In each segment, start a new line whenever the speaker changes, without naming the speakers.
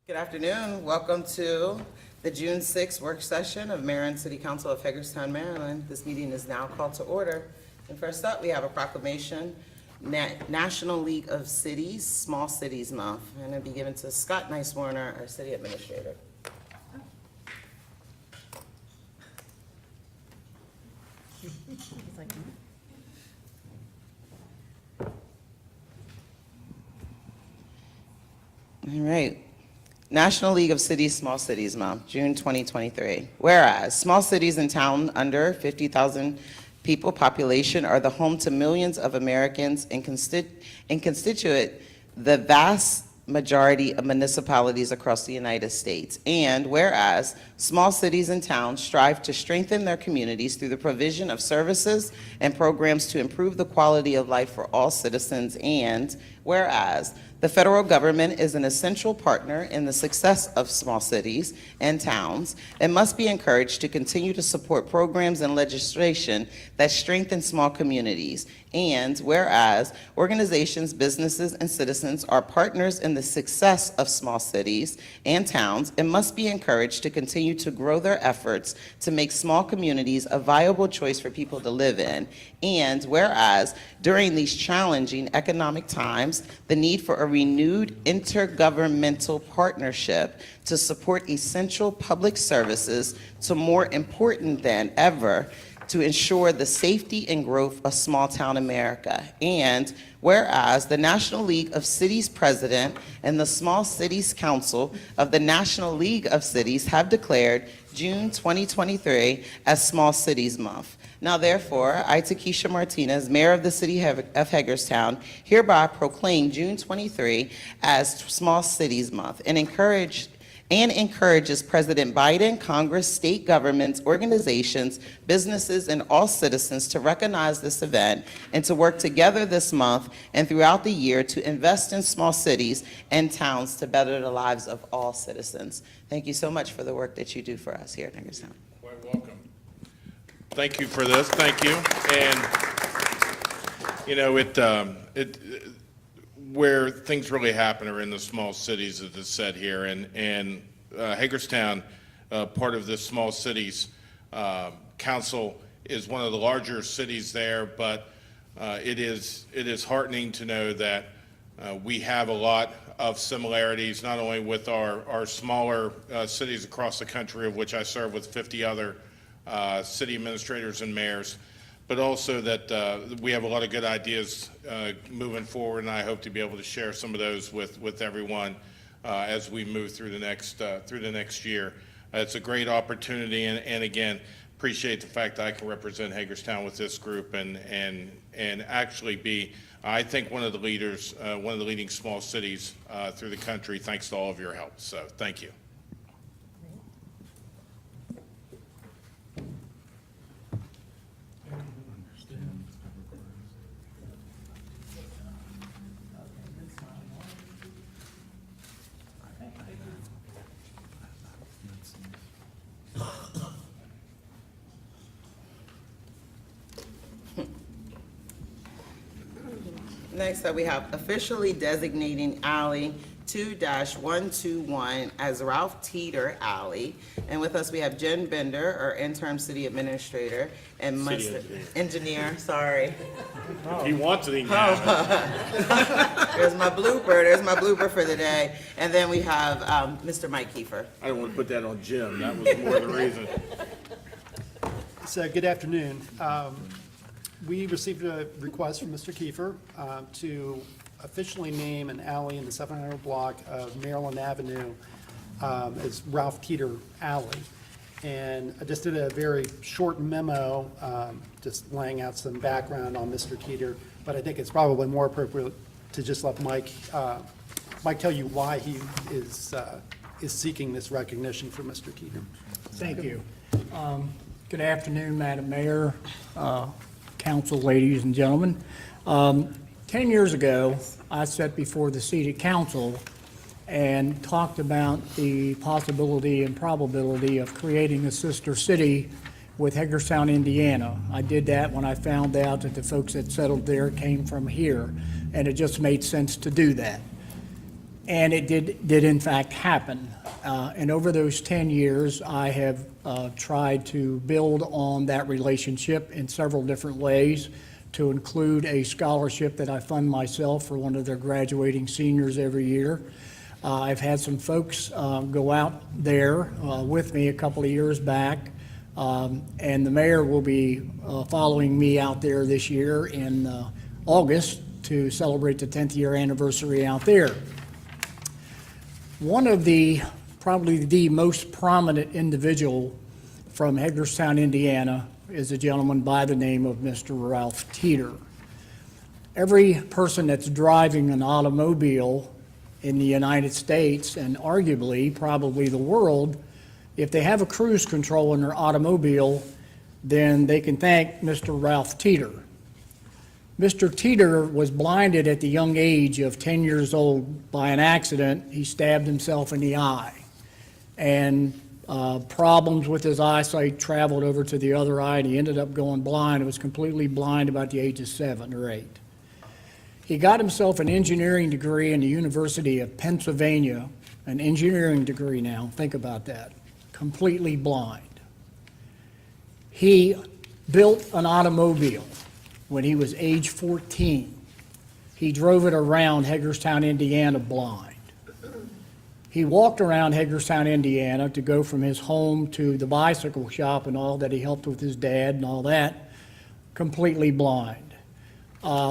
Good afternoon. Welcome to the June 6th work session of Mayor and City Council of Hagerstown, Maryland. This meeting is now called to order. And first up, we have a proclamation, National League of Cities, Small Cities Month. And it'll be given to Scott Nice-Warner, our city administrator. All right. National League of Cities, Small Cities Month, June 2023. Whereas small cities and towns under 50,000 people population are the home to millions of Americans and constitute the vast majority of municipalities across the United States. And whereas small cities and towns strive to strengthen their communities through the provision of services and programs to improve the quality of life for all citizens. And whereas the federal government is an essential partner in the success of small cities and towns and must be encouraged to continue to support programs and legislation that strengthen small communities. And whereas organizations, businesses, and citizens are partners in the success of small cities and towns and must be encouraged to continue to grow their efforts to make small communities a viable choice for people to live in. And whereas during these challenging economic times, the need for a renewed intergovernmental partnership to support essential public services to more important than ever to ensure the safety and growth of small town America. And whereas the National League of Cities President and the Small Cities Council of the National League of Cities have declared June 2023 as Small Cities Month. Now therefore, I, Takesha Martinez, Mayor of the City of Hagerstown, hereby proclaim June 23 as Small Cities Month and encourages President Biden, Congress, state governments, organizations, businesses, and all citizens to recognize this event and to work together this month and throughout the year to invest in small cities and towns to better the lives of all citizens. Thank you so much for the work that you do for us here at Hagerstown.
Quite welcome. Thank you for this. Thank you. And you know, where things really happen are in the small cities, as is said here, and Hagerstown, part of this small cities council, is one of the larger cities there, but it is heartening to know that we have a lot of similarities, not only with our smaller cities across the country, of which I serve with 50 other city administrators and mayors, but also that we have a lot of good ideas moving forward, and I hope to be able to share some of those with everyone as we move through the next year. It's a great opportunity, and again, appreciate the fact that I can represent Hagerstown with this group and actually be, I think, one of the leaders, one of the leading small cities through the country, thanks to all of your help. So thank you.
Next up, we have officially designating Alley 2-121 as Ralph Teeter Alley. And with us, we have Jen Bender, our interim city administrator, and engineer, sorry.
He wants it.
There's my blooper for the day. And then we have Mr. Mike Kiefer.
I don't want to put that on Jim. That was more the reason.
So good afternoon. We received a request from Mr. Kiefer to officially name an alley in the 700 block of Maryland Avenue as Ralph Teeter Alley. And I just did a very short memo, just laying out some background on Mr. Teeter, but I think it's probably more appropriate to just let Mike tell you why he is seeking this recognition for Mr. Teeter.
Thank you. Good afternoon, Madam Mayor, council, ladies and gentlemen. 10 years ago, I sat before the city council and talked about the possibility and probability of creating a sister city with Hagerstown, Indiana. I did that when I found out that the folks that settled there came from here, and it just made sense to do that. And it did in fact happen. And over those 10 years, I have tried to build on that relationship in several different ways, to include a scholarship that I fund myself for one of their graduating seniors every year. I've had some folks go out there with me a couple of years back, and the mayor will be following me out there this year in August to celebrate the 10th year anniversary out there. One of probably the most prominent individual from Hagerstown, Indiana, is a gentleman by the name of Mr. Ralph Teeter. Every person that's driving an automobile in the United States, and arguably probably the world, if they have a cruise control in their automobile, then they can thank Mr. Ralph Teeter. Mr. Teeter was blinded at the young age of 10 years old by an accident. He stabbed himself in the eye. And problems with his eyesight traveled over to the other eye, and he ended up going blind. He was completely blind about the age of 7 or 8. He got himself an engineering degree in the University of Pennsylvania, an engineering degree now, think about that, completely blind. He built an automobile when he was age 14. He drove it around Hagerstown, Indiana blind. He walked around Hagerstown, Indiana to go from his home to the bicycle shop and all that. He helped with his dad and all that, completely blind.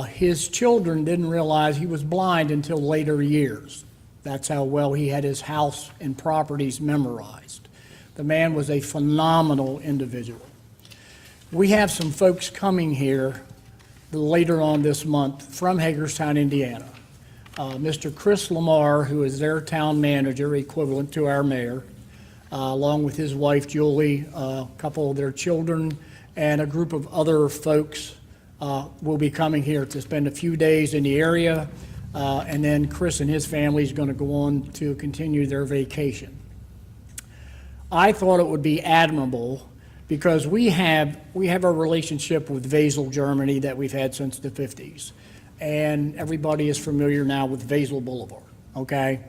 His children didn't realize he was blind until later years. That's how well he had his house and properties memorized. The man was a phenomenal individual. We have some folks coming here later on this month from Hagerstown, Indiana. Mr. Chris Lamar, who is their town manager, equivalent to our mayor, along with his wife Julie, a couple of their children, and a group of other folks will be coming here to spend a few days in the area, and then Chris and his family is going to go on to continue their vacation. I thought it would be admirable, because we have a relationship with Wesel, Germany, that we've had since the 50s. And everybody is familiar now with Wesel Boulevard, okay?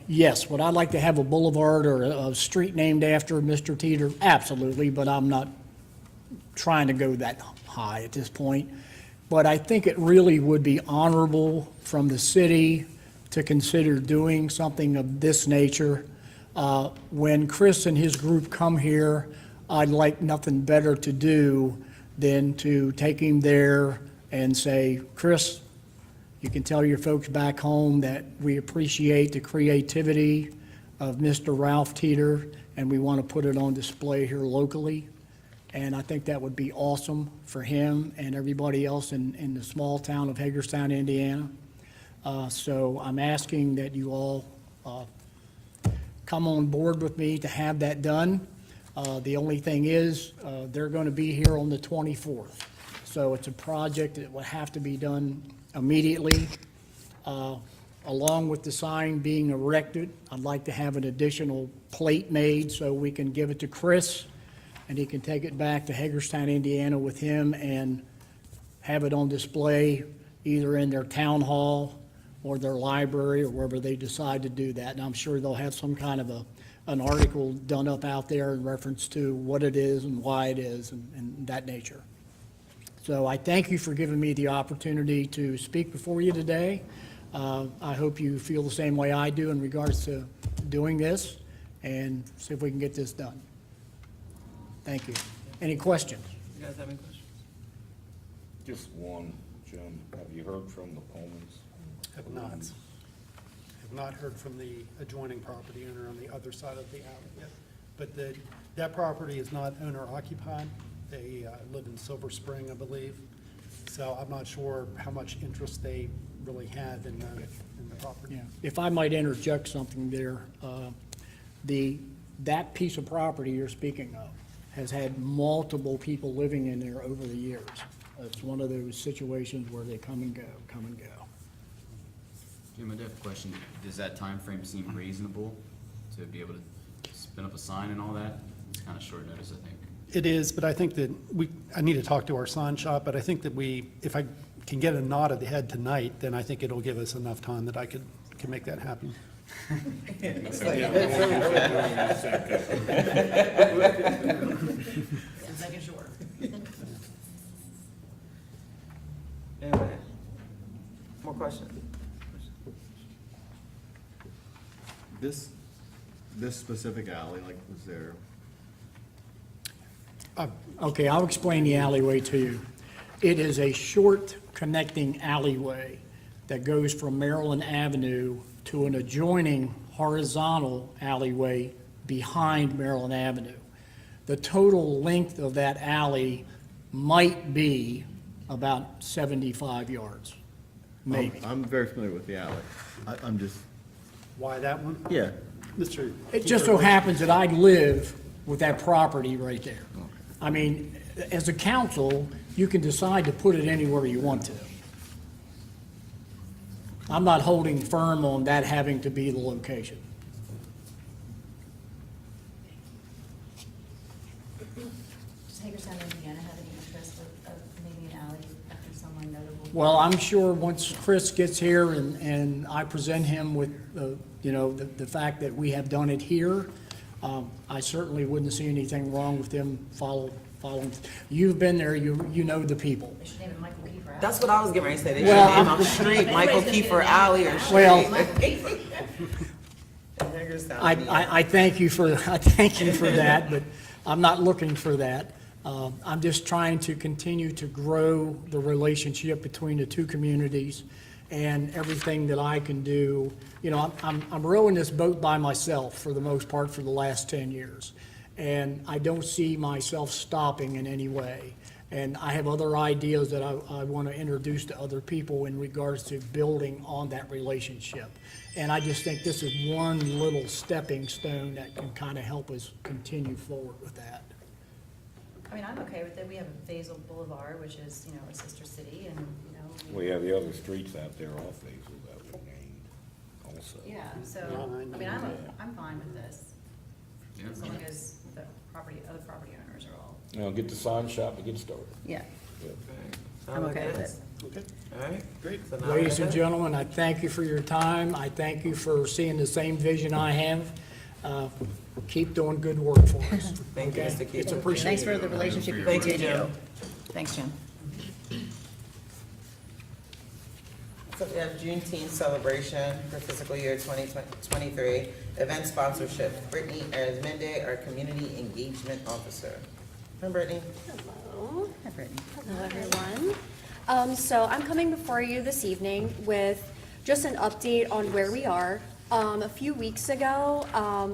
Yes, would I like to have a boulevard or a street named after Mr. Teeter? Absolutely, but I'm not trying to go that high at this point. But I think it really would be honorable from the city to consider doing something of this nature. When Chris and his group come here, I'd like nothing better to do than to take him there and say, Chris, you can tell your folks back home that we appreciate the creativity of Mr. Ralph Teeter, and we want to put it on display here locally. And I think that would be awesome for him and everybody else in the small town of Hagerstown, Indiana. So I'm asking that you all come on board with me to have that done. The only thing is, they're going to be here on the 24th. So it's a project that will have to be done immediately. Along with the sign being erected, I'd like to have an additional plate made so we can give it to Chris, and he can take it back to Hagerstown, Indiana with him and have it on display either in their town hall or their library or wherever they decide to do that. And I'm sure they'll have some kind of an article done up out there in reference to what it is and why it is and that nature. So I thank you for giving me the opportunity to speak before you today. I hope you feel the same way I do in regards to doing this, and see if we can get this done. Thank you. Any questions?
You guys have any questions?
Just one, Jim. Have you heard from the Pullmans?
Have not. Have not heard from the adjoining property owner on the other side of the alley yet. But that property is not owner occupied. They live in Silver Spring, I believe. So I'm not sure how much interest they really have in the property.
Yeah. If I might interject something there, that piece of property you're speaking of has had multiple people living in there over the years. It's one of those situations where they come and go, come and go.
Jim, I do have a question. Does that time frame seem reasonable to be able to spin up a sign and all that? It's kind of short notice, I think.
It is, but I think that I need to talk to our sign shop, but I think that if I can get a nod of the head tonight, then I think it'll give us enough time that I could can make that happen.
Just making sure.
Anyway, more questions?
This specific alley, like, was there,
Okay, I'll explain the alleyway to you. It is a short connecting alleyway that goes from Maryland Avenue to an adjoining horizontal alleyway behind Maryland Avenue. The total length of that alley might be about 75 yards, maybe.
I'm very familiar with the alley. I'm just,
Why that one?
yeah.
Mr.
It just so happens that I live with that property right there. I mean, as a council, you can decide to put it anywhere you want to. I'm not holding firm on that having to be the location.
Does Hagerstown, Indiana have any interest of making an alley after someone notable?
Well, I'm sure once Chris gets here and I present him with, the fact that we have done it here, I certainly wouldn't see anything wrong with them following. You've been there, you know the people.
They should name it Michael Kiefer Alley.
That's what I was getting ready to say. They should
Well,
name a street Michael Kiefer Alley or street.
Well,
in Hagerstown,
I
Indiana.
thank you for that, but I'm not looking for that. I'm just trying to continue to grow the relationship between the two communities and everything that I can do. You know, I'm rowing this boat by myself for the most part for the last 10 years. And I don't see myself stopping in any way. And I have other ideas that I want to introduce to other people in regards to building on that relationship. And I just think this is one little stepping stone that can kind of help us continue forward with that.
I mean, I'm okay with it. We have Basil Boulevard, which is, a sister city, and,
We have the other streets out there off Basil that we named also.
yeah, so,
Yeah,
I mean, I'm fine with this.
Yeah.
As long as the other property owners are all,
Now, get the sign shop and get started.
yeah.
Yep.
I'm okay with it.
Okay,
All right,
great.
so now
Ladies
we're
and
good.
gentlemen, I thank you for your time. I thank you for seeing the same vision I have. Keep doing good work for us.
Thank you,
Okay?
Mr. Keefer.
It's
Thanks
appreciated.
for the relationship you
Thank you,
continue.
Jim.
Thanks, Jim.
So we have Juneteenth celebration for fiscal year 2023. Event sponsorship, Brittany Arizmendi, our Community Engagement Officer. Hi, Brittany.
Hello.
Hi, Brittany.
Hello, everyone. So I'm coming before you this evening with just an update on where we are. A few weeks ago,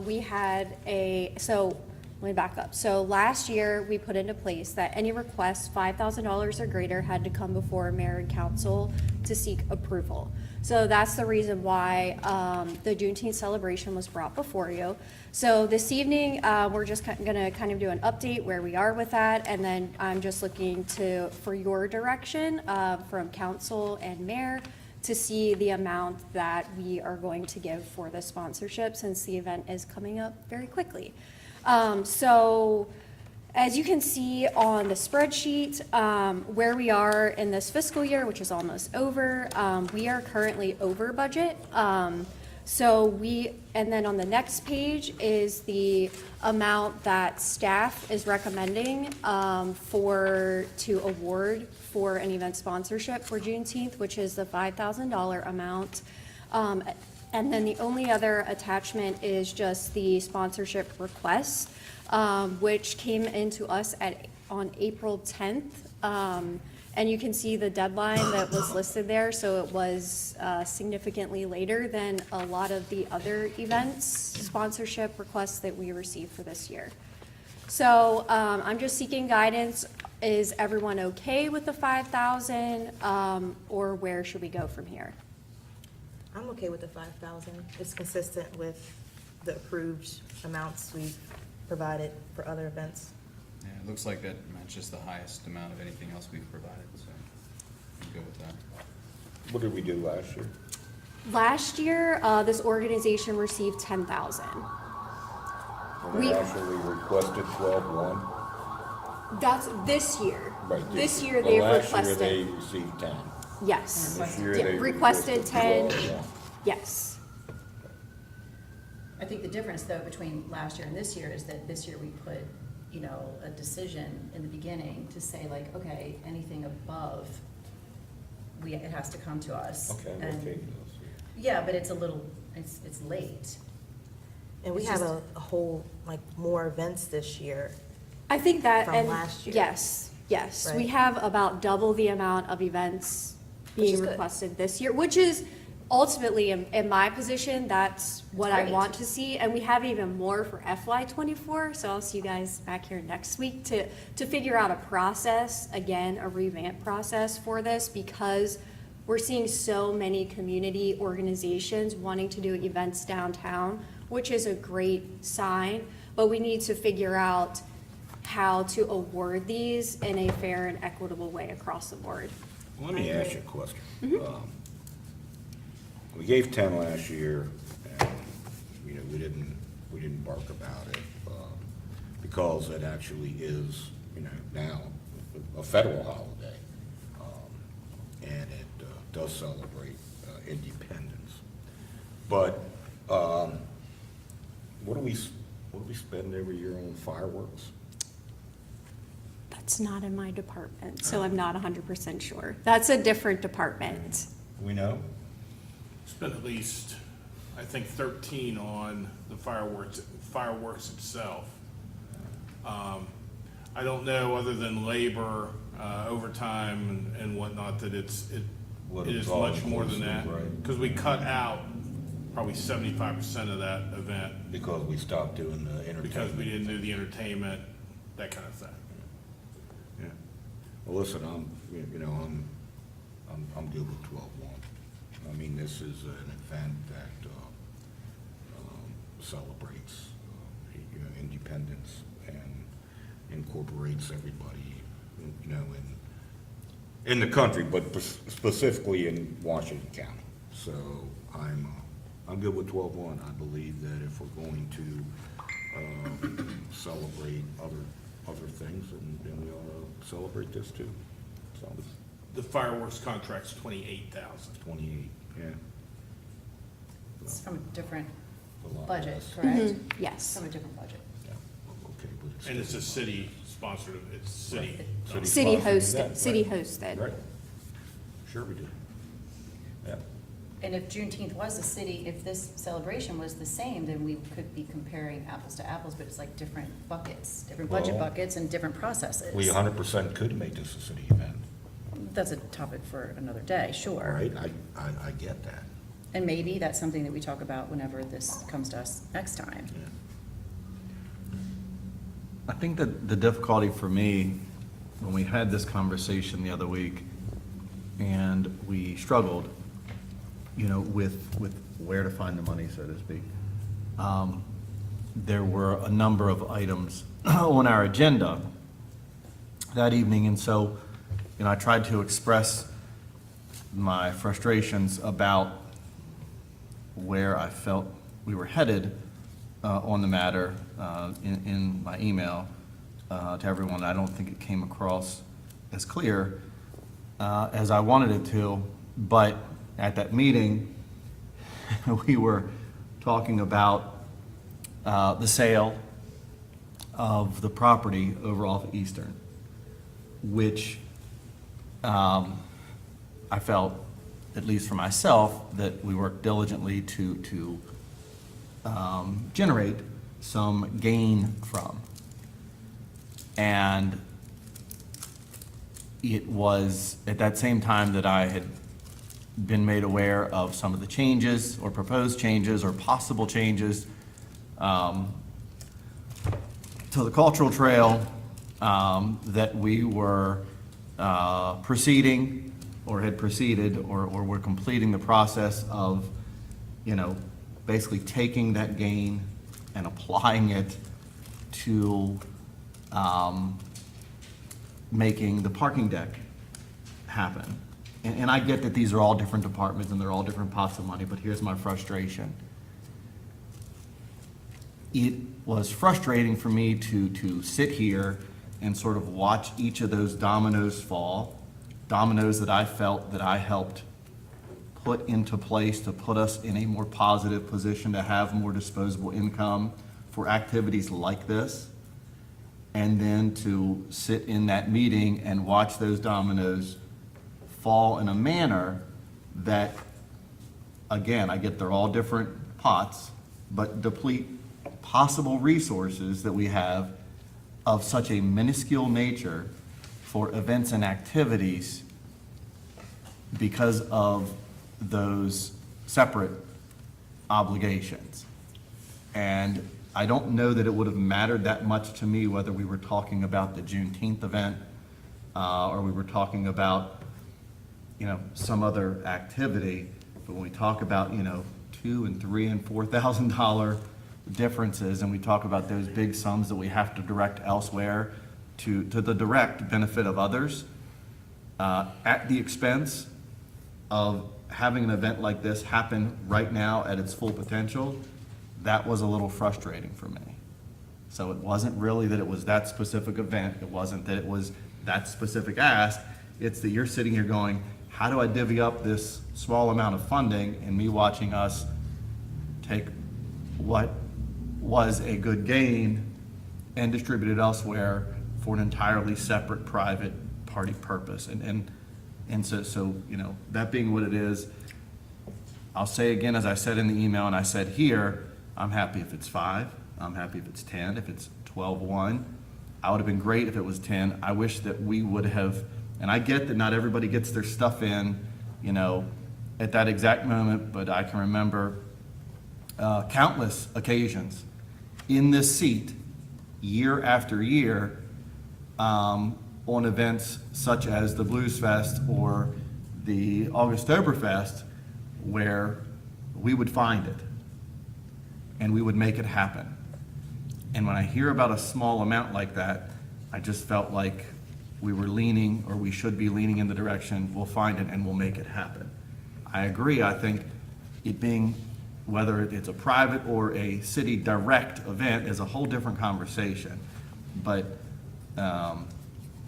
we had let me back up. So last year, we put into place that any request $5,000 or greater had to come before mayor and council to seek approval. So that's the reason why the Juneteenth celebration was brought before you. So this evening, we're just gonna kind of do an update where we are with that, and then I'm just looking for your direction from council and mayor to see the amount that we are going to give for the sponsorship, since the event is coming up very quickly. So as you can see on the spreadsheet, where we are in this fiscal year, which is almost over, we are currently over budget. And then on the next page is the amount that staff is recommending to award for an event sponsorship for Juneteenth, which is the $5,000 amount. And then the only other attachment is just the sponsorship request, which came into us on April 10th. And you can see the deadline that was listed there, so it was significantly later than a lot of the other events, sponsorship requests that we received for this year. So I'm just seeking guidance. Is everyone okay with the 5,000, or where should we go from here?
I'm okay with the 5,000. It's consistent with the approved amounts we've provided for other events.
Yeah, it looks like that matches the highest amount of anything else we've provided, so I'm good with that.
What did we do last year?
Last year, this organization received 10,000.
And they actually requested 12-1.
That's this year.
Right,
This year,
well,
they've
last
requested.
year they received 10.
Yes.
This year
Yeah,
they
requested 10,
12, yeah.
yes.
I think the difference though between last year and this year is that this year we put, you know, a decision in the beginning to say like, okay, anything above, it has to come to us.
Okay, we'll
And-
take those.
Yeah, but it's a little, it's late.
And we
It's
have
just-
a whole, like, more events this year.
I think that,
From
and
last year.
yes, yes, we
Right.
have about double the amount of events
Which
being
is good.
requested this year, which is ultimately, in my position, that's what I
great.
want to see, and we have even more for FY '24, so I'll see you guys back here next week to figure out a process, again, a revamp process for this, because we're seeing so many community organizations wanting to do events downtown, which is a great sign, but we need to figure out how to award these in a fair and equitable way across the board.
Let me ask you a question. We gave 10 last year, and, you know, we didn't bark about it, because it actually is, you know, now a federal holiday. And it does celebrate independence. But, what do we spend every year on fireworks?
That's not in my department, so I'm not 100% sure. That's a different department.
We know?
Spent at least, I think, 13 on the fireworks itself. I don't know, other than labor, overtime and whatnot, that it
What
is
it's all
much more than that.
inclusive, right.
Because we cut out probably 75% of that event
Because we stopped doing the entertainment.
because we didn't do the entertainment, that kind of thing.
Yeah. Well, listen, I'm good with 12-1. I mean, this is an event that celebrates, independence and incorporates everybody, you know, in the country, but specifically in Washington County. So I'm good with 12-1. I believe that if we're going to celebrate other things, then we ought to celebrate this too. So,
The fireworks contract's 28,000.
28, yeah.
It's from a different
A lot
budget,
less.
correct?
Yes.
From a different budget.
Yeah, okay, but it's.
And it's a city sponsored, it's city.
City
City
sponsored event,
hosted, city
right.
hosted.
Right. Sure we do. Yeah.
And if Juneteenth was the city, if this celebration was the same, then we could be comparing apples to apples, but it's like different buckets, different budget
Well,
buckets and different processes.
We 100% could make this a city event,
That's a topic for another day, sure.
right? I get that.
And maybe that's something that we talk about whenever this comes to us next time.
Yeah.
I think that the difficulty for me, when we had this conversation the other week, and we struggled, you know, with where to find the money, so to speak, there were a number of items on our agenda that evening, and so, you know, I tried to express my frustrations about where I felt we were headed on the matter in my email to everyone. I don't think it came across as clear as I wanted it to, but at that meeting, we were talking about the sale of the property over off Eastern, which I felt, at least for myself, that we worked diligently to generate some gain from. And it was at that same time that I had been made aware of some of the changes or proposed changes or possible changes to the cultural trail that we were proceeding or had proceeded or were completing the process of, you know, basically taking that gain and applying it to making the parking deck happen. And I get that these are all different departments and they're all different pots of money, but here's my frustration. It was frustrating for me to sit here and sort of watch each of those dominoes fall, dominoes that I felt that I helped put into place to put us in a more positive position to have more disposable income for activities like this. And then to sit in that meeting and watch those dominoes fall in a manner that, again, I get they're all different pots, but deplete possible resources that we have of such a minuscule nature for events and activities because of those separate obligations. And I don't know that it would have mattered that much to me whether we were talking about the Juneteenth event or we were talking about, some other activity. But when we talk about, $2,000 and $3,000 and $4,000 differences, and we talk about those big sums that we have to direct elsewhere to the direct benefit of others, at the expense of having an event like this happen right now at its full potential, that was a little frustrating for me. So it wasn't really that it was that specific event, it wasn't that it was that specific ask, it's that you're sitting here going, how do I divvy up this small amount of funding, and me watching us take what was a good gain and distribute it elsewhere for an entirely separate private party purpose. And so, that being what it is, I'll say again, as I said in the email and I said here, I'm happy if it's 5, I'm happy if it's 10, if it's 12-1. I would have been great if it was 10. I wish that we would have, and I get that not everybody gets their stuff in, at that exact moment, but I can remember countless occasions in this seat, year after year, on events such as the Blues Fest or the August-Oktoberfest, where we would find it and we would make it happen. And when I hear about a small amount like that, I just felt like we were leaning, or we should be leaning in the direction, we'll find it and we'll make it happen. I agree, I think it being, whether it's a private or a city direct event, is a whole different conversation. But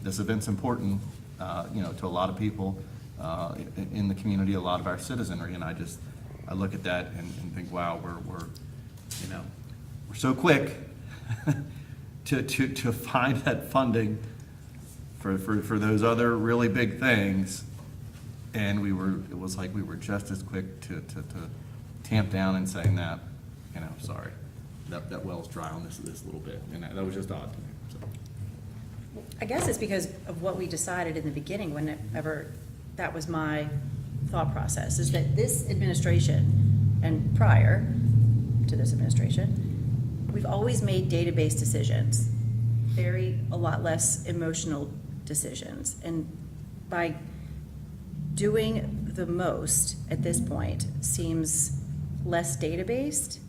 this event's important, to a lot of people in the community, a lot of our citizenry, and I look at that and think, wow, we're so quick to find that funding for those other really big things, and it was like we were just as quick to tamp down and saying that, sorry, that well's dry on this little bit, and that was just odd to me. So.
I guess it's because of what we decided in the beginning, whenever, that was my thought process, is that this administration, and prior to this administration, we've always made database decisions, a lot less emotional decisions. And by doing the most at this point seems less data-based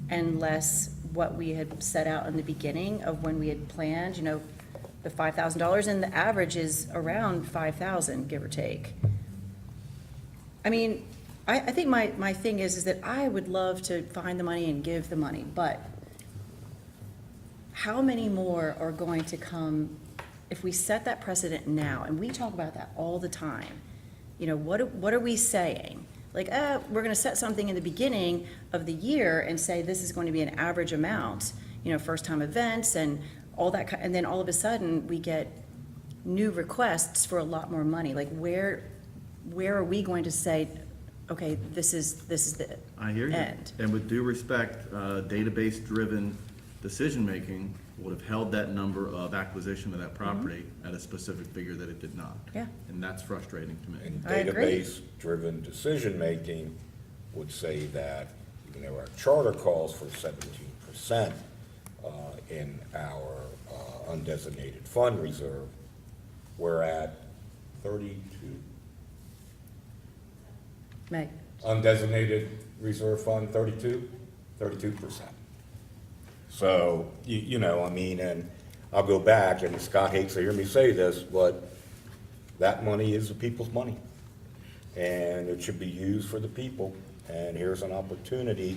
and less what we had set out in the beginning of when we had planned, the $5,000, and the average is around 5,000, give or take. I mean, I think my thing is that I would love to find the money and give the money, but how many more are going to come if we set that precedent now? And we talk about that all the time. What are we saying? Like, we're gonna set something in the beginning of the year and say this is going to be an average amount, first time events and all that, and then all of a sudden we get new requests for a lot more money. Like, where are we going to say, okay, this is the
I hear you.
end?
And with due respect, database-driven decision-making would have held that number of acquisition of that property at a specific figure that it did not.
Yeah.
And that's frustrating to me.
And
I agree.
database-driven decision-making would say that, even though our charter calls for 17% in our undesignated fund reserve, we're at 32.
Meg?
Undesignated reserve fund, 32%. So, and I'll go back, and Scott hates to hear me say this, but that money is the people's money. And it should be used for the people. And here's an opportunity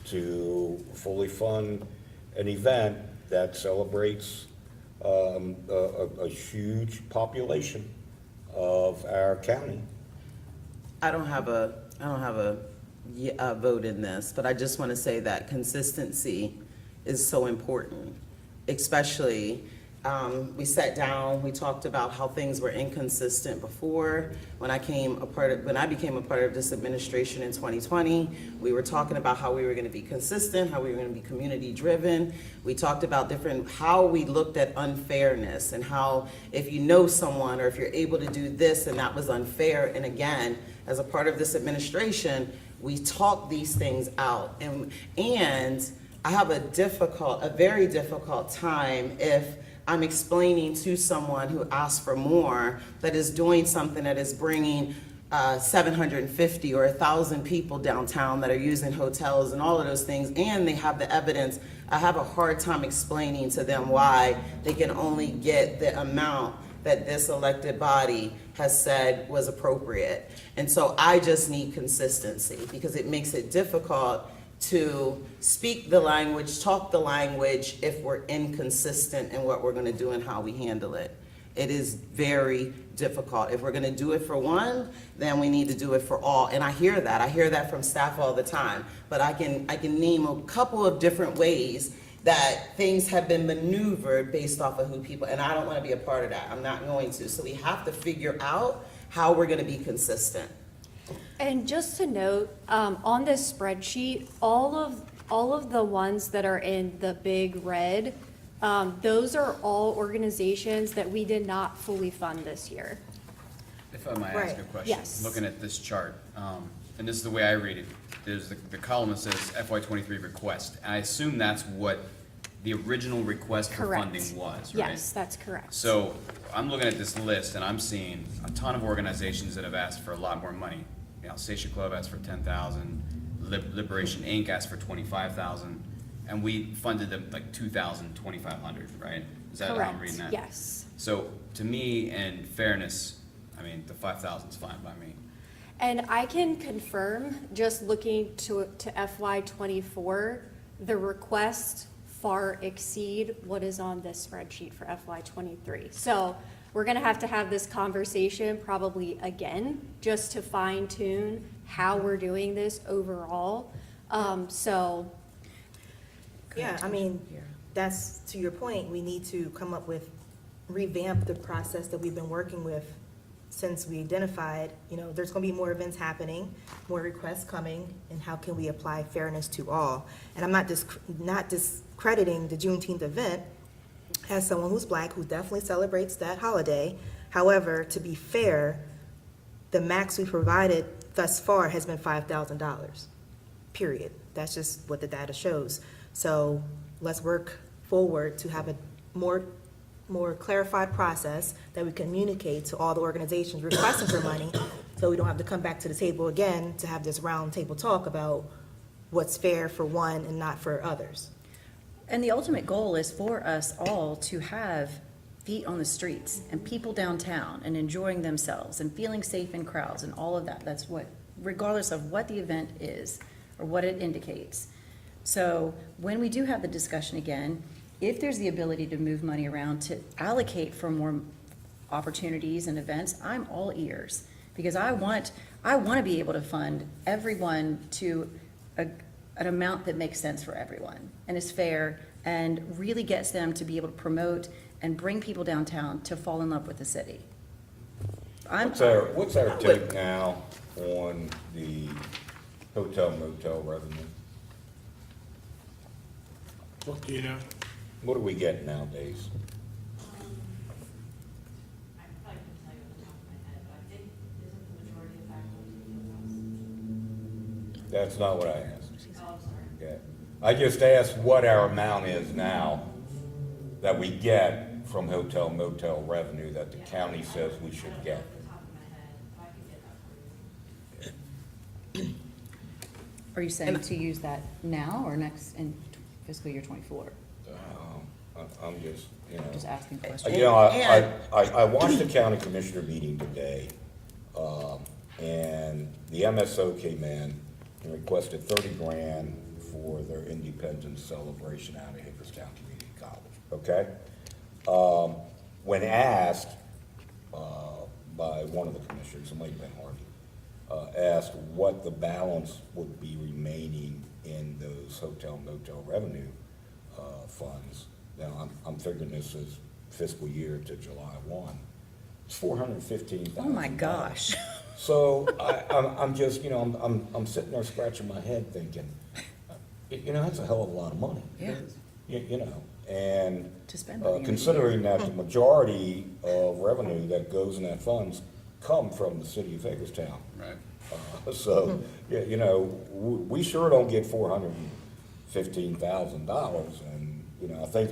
to fully fund an event that celebrates a huge population of our county.
I don't have a a vote in this, but I just want to say that consistency is so important, especially, we sat down, we talked about how things were inconsistent before. When I became a part of this administration in 2020, we were talking about how we were going to be consistent, how we were going to be community-driven. We talked about how we looked at unfairness and how if you know someone or if you're able to do this and that was unfair. And again, as a part of this administration, we talk these things out. And I have a very difficult time if I'm explaining to someone who asks for more, that is doing something that is bringing 750 or 1,000 people downtown that are using hotels and all of those things, and they have the evidence. I have a hard time explaining to them why they can only get the amount that this elected body has said was appropriate. And so I just need consistency, because it makes it difficult to speak the language, talk the language, if we're inconsistent in what we're gonna do and how we handle it. It is very difficult. If we're gonna do it for one, then we need to do it for all. And I hear that from staff all the time. But I can name a couple of different ways that things have been maneuvered based off of who people, and I don't wanna be a part of that. I'm not going to. So we have to figure out how we're gonna be consistent.
And just to note, on this spreadsheet, all of the ones that are in the big red, those are all organizations that we did not fully fund this year.
If I might ask
Right.
a question.
Yes.
Looking at this chart, and this is the way I read it, there's the column that says FY '23 request. I assume that's what the original request for
Correct.
funding was, right?
Yes, that's correct.
So I'm looking at this list and I'm seeing a ton of organizations that have asked for a lot more money. You know, Alsatia Club asked for 10,000, Liberation Inc. asked for 25,000, and we funded them like 2,000, 2,500, right? Is that how I'm reading that?
Correct, yes.
So to me, in fairness, I mean, the 5,000 is fine by me.
And I can confirm, just looking to FY '24, the requests far exceed what is on this spreadsheet for FY '23. So we're gonna have to have this conversation probably again, just to fine tune how we're doing this overall.
Yeah, I mean, that's, to your point, we need to come up with, revamp the process that we've been working with since we identified, there's gonna be more events happening, more requests coming, and how can we apply fairness to all? And I'm not discrediting the Juneteenth event as someone who's Black, who definitely celebrates that holiday. However, to be fair, the max we provided thus far has been $5,000, period. That's just what the data shows. So let's work forward to have a more clarified process that we communicate to all the organizations requesting for money, so we don't have to come back to the table again to have this round table talk about what's fair for one and not for others.
And the ultimate goal is for us all to have feet on the streets and people downtown and enjoying themselves and feeling safe in crowds and all of that. That's what, regardless of what the event is or what it indicates. So when we do have the discussion again, if there's the ability to move money around to allocate for more opportunities and events, I'm all ears. Because I want to be able to fund everyone to an amount that makes sense for everyone and is fair and really gets them to be able to promote and bring people downtown to fall in love with the city.
What's our take now on the hotel motel revenue?
What do you know?
What do we get nowadays?
I probably couldn't tell you off the top of my head, but I think isn't the majority of faculty hotels?
That's not what I asked.
Oh, I'm sorry.
Okay. I just asked what our amount is now that we get from hotel motel revenue that the county says we should get.
Off the top of my head, but I can get that for you.
Are you saying to use that now or next in fiscal year '24?
I'm just,
Just asking questions.
I watched the county commissioner meeting today, and the MSO came in and requested 30 grand for their independence celebration out of Hagerstown Community College, okay? When asked by one of the commissioners, it might have been asked what the balance would be remaining in those hotel motel revenue funds. Now, I'm figuring this is fiscal year to July 1. It's $415,000.
Oh, my gosh.
So I'm just, I'm sitting there scratching my head thinking, that's a hell of a lot of money.
Yeah.
And
To spend money in a
considering that the majority of revenue that goes in that funds come from the city of Hagerstown.
Right.
So, we sure don't get $415,000, and, I think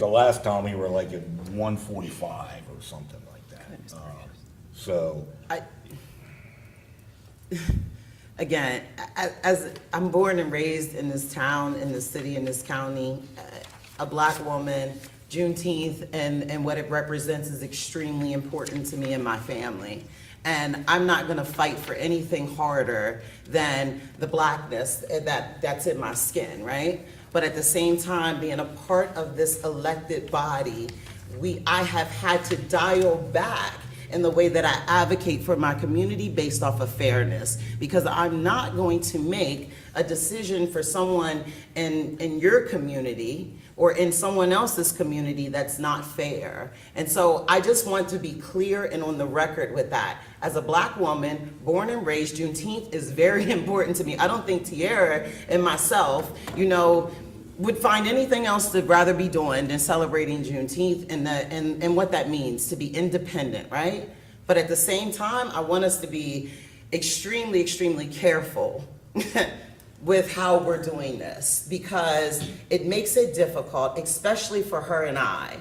the last time we were like at 145 or something like that. So,
Again, as I'm born and raised in this town, in this city, in this county, a Black woman, Juneteenth and what it represents is extremely important to me and my family. And I'm not gonna fight for anything harder than the Blackness that's in my skin, right? But at the same time, being a part of this elected body, I have had to dial back in the way that I advocate for my community based off of fairness. Because I'm not going to make a decision for someone in your community or in someone else's community that's not fair. And so I just want to be clear and on the record with that. As a Black woman, born and raised, Juneteenth is very important to me. I don't think Tiara and myself, would find anything else to rather be doing than celebrating Juneteenth and what that means to be independent, right? But at the same time, I want us to be extremely, extremely careful with how we're doing this, because it makes it difficult, especially for her and I,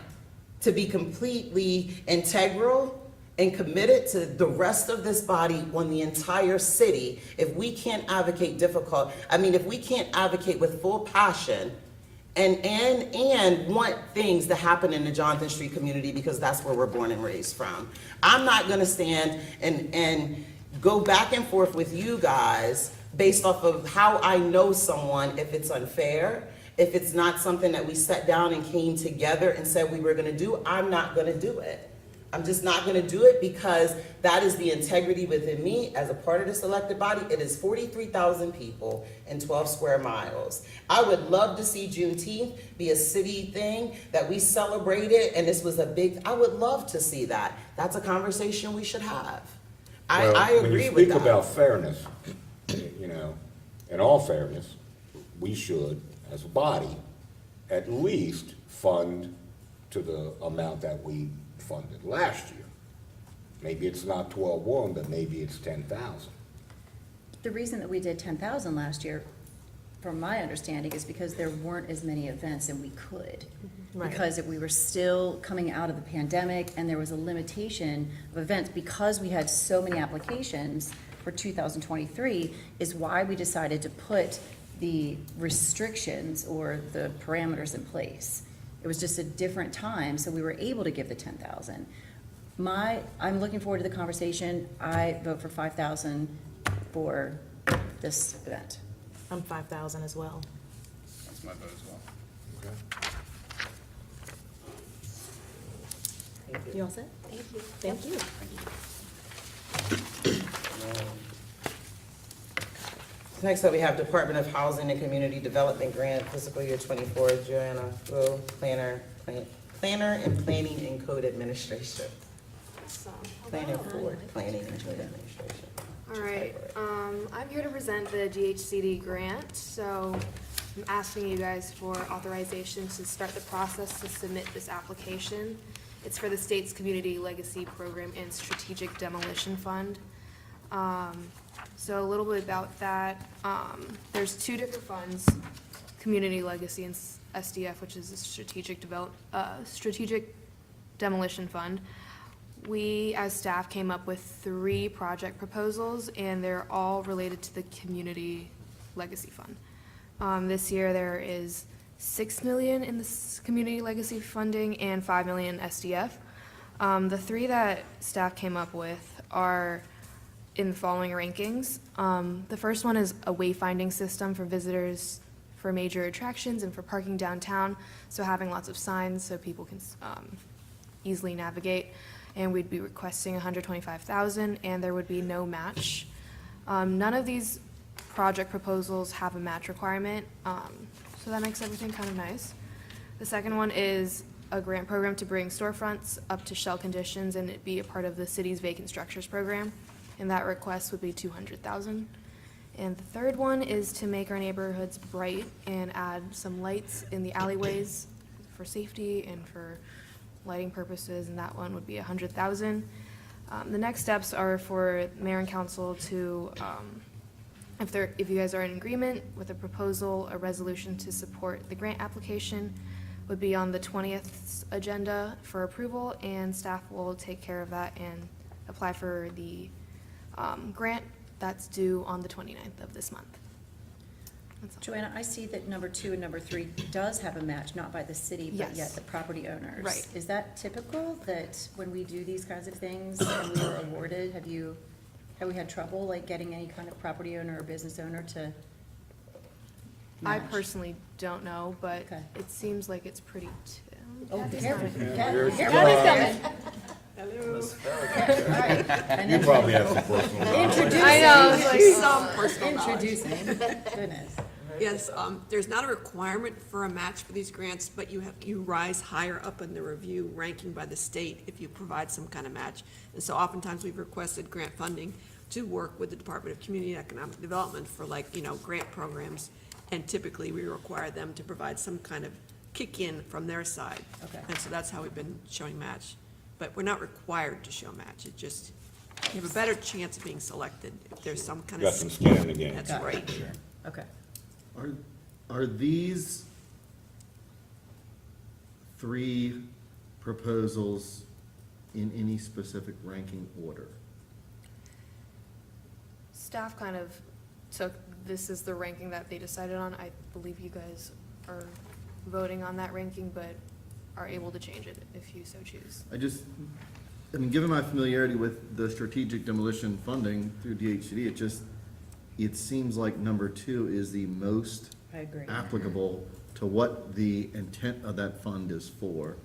to be completely integral and committed to the rest of this body on the entire city if we can't advocate if we can't advocate with full passion and want things to happen in the Jonathan Street community, because that's where we're born and raised from. I'm not gonna stand and go back and forth with you guys based off of how I know someone if it's unfair, if it's not something that we sat down and came together and said we were gonna do. I'm not gonna do it. I'm just not gonna do it, because that is the integrity within me as a part of this elected body. It is 43,000 people in 12 square miles. I would love to see Juneteenth be a city thing that we celebrated, and this was I would love to see that. That's a conversation we should have. I agree with
when you speak
that.
about fairness, in all fairness, we should, as a body, at least fund to the amount that we funded last year. Maybe it's not 12-1, but maybe it's 10,000.
The reason that we did 10,000 last year, from my understanding, is because there weren't as many events and we could.
Right.
Because we were still coming out of the pandemic and there was a limitation of events, because we had so many applications for 2023, is why we decided to put the restrictions or the parameters in place. It was just a different time, so we were able to give the 10,000. I'm looking forward to the conversation. I vote for 5,000 for this event.
I'm 5,000 as well.
That's my vote as well.
You all set? Thank you. Thank you.
Next up, we have Department of Housing and Community Development Grant, fiscal year 24, Joanna Will, Planner and Planning and Code Administration. Planning for Planning and Code Administration.
All right, I'm here to present the GHCD grant, so I'm asking you guys for authorization to start the process to submit this application. It's for the state's Community Legacy Program and Strategic Demolition Fund. So a little bit about that. There's two different funds, Community Legacy and SDF, which is a Strategic Demolition Fund. We, as staff, came up with 3 project proposals, and they're all related to the Community Legacy Fund. This year, there is $6 million in this Community Legacy funding and $5 million SDF. The 3 that staff came up with are in the following rankings. The first one is a wayfinding system for visitors for major attractions and for parking downtown, so having lots of signs so people can easily navigate. And we'd be requesting $125,000, and there would be no match. None of these project proposals have a match requirement, so that makes everything kind of nice. The second one is a grant program to bring storefronts up to shell conditions and it be a part of the city's vacant structures program, and that request would be $200,000. And the third one is to make our neighborhoods bright and add some lights in the alleyways for safety and for lighting purposes, and that one would be $100,000. The next steps are for mayor and council to, if you guys are in agreement with a proposal, a resolution to support the grant application would be on the 20th agenda for approval, and staff will take care of that and apply for the grant that's due on the 29th of this month. That's all.
Joanna, I see that number 2 and number 3 does have a match, not by the city, but
Yes.
yet the property owners.
Right.
Is that typical, that when we do these kinds of things and we are awarded, have we had trouble, like, getting any kind of property owner or business owner to
I
match?
personally don't know, but
Okay.
it seems like it's pretty.
Oh,
Kathy's
careful,
coming.
careful,
Kathy's
careful.
coming.
All right. And
You
then
probably have some personal.
introducing.
I know, it's like,
Some personal knowledge.
Introducing, goodness.
Yes, there's not a requirement for a match for these grants, but you rise higher up in the review ranking by the state if you provide some kind of match. And so oftentimes we've requested grant funding to work with the Department of Community and Economic Development for, like, grant programs. And typically we require them to provide some kind of kick-in from their side.
Okay.
And so that's how we've been showing match. But we're not required to show match. It just, you have a better chance of being selected if there's some kind of.
Got some skin in the game.
That's
Got it.
right.
Okay.
Are these three proposals in any specific ranking order?
Staff kind of took, this is the ranking that they decided on. I believe you guys are voting on that ranking, but are able to change it if you so choose.
Given my familiarity with the strategic demolition funding through DHCD, it seems like number 2 is the most
I agree.
applicable to what the intent of that fund is for,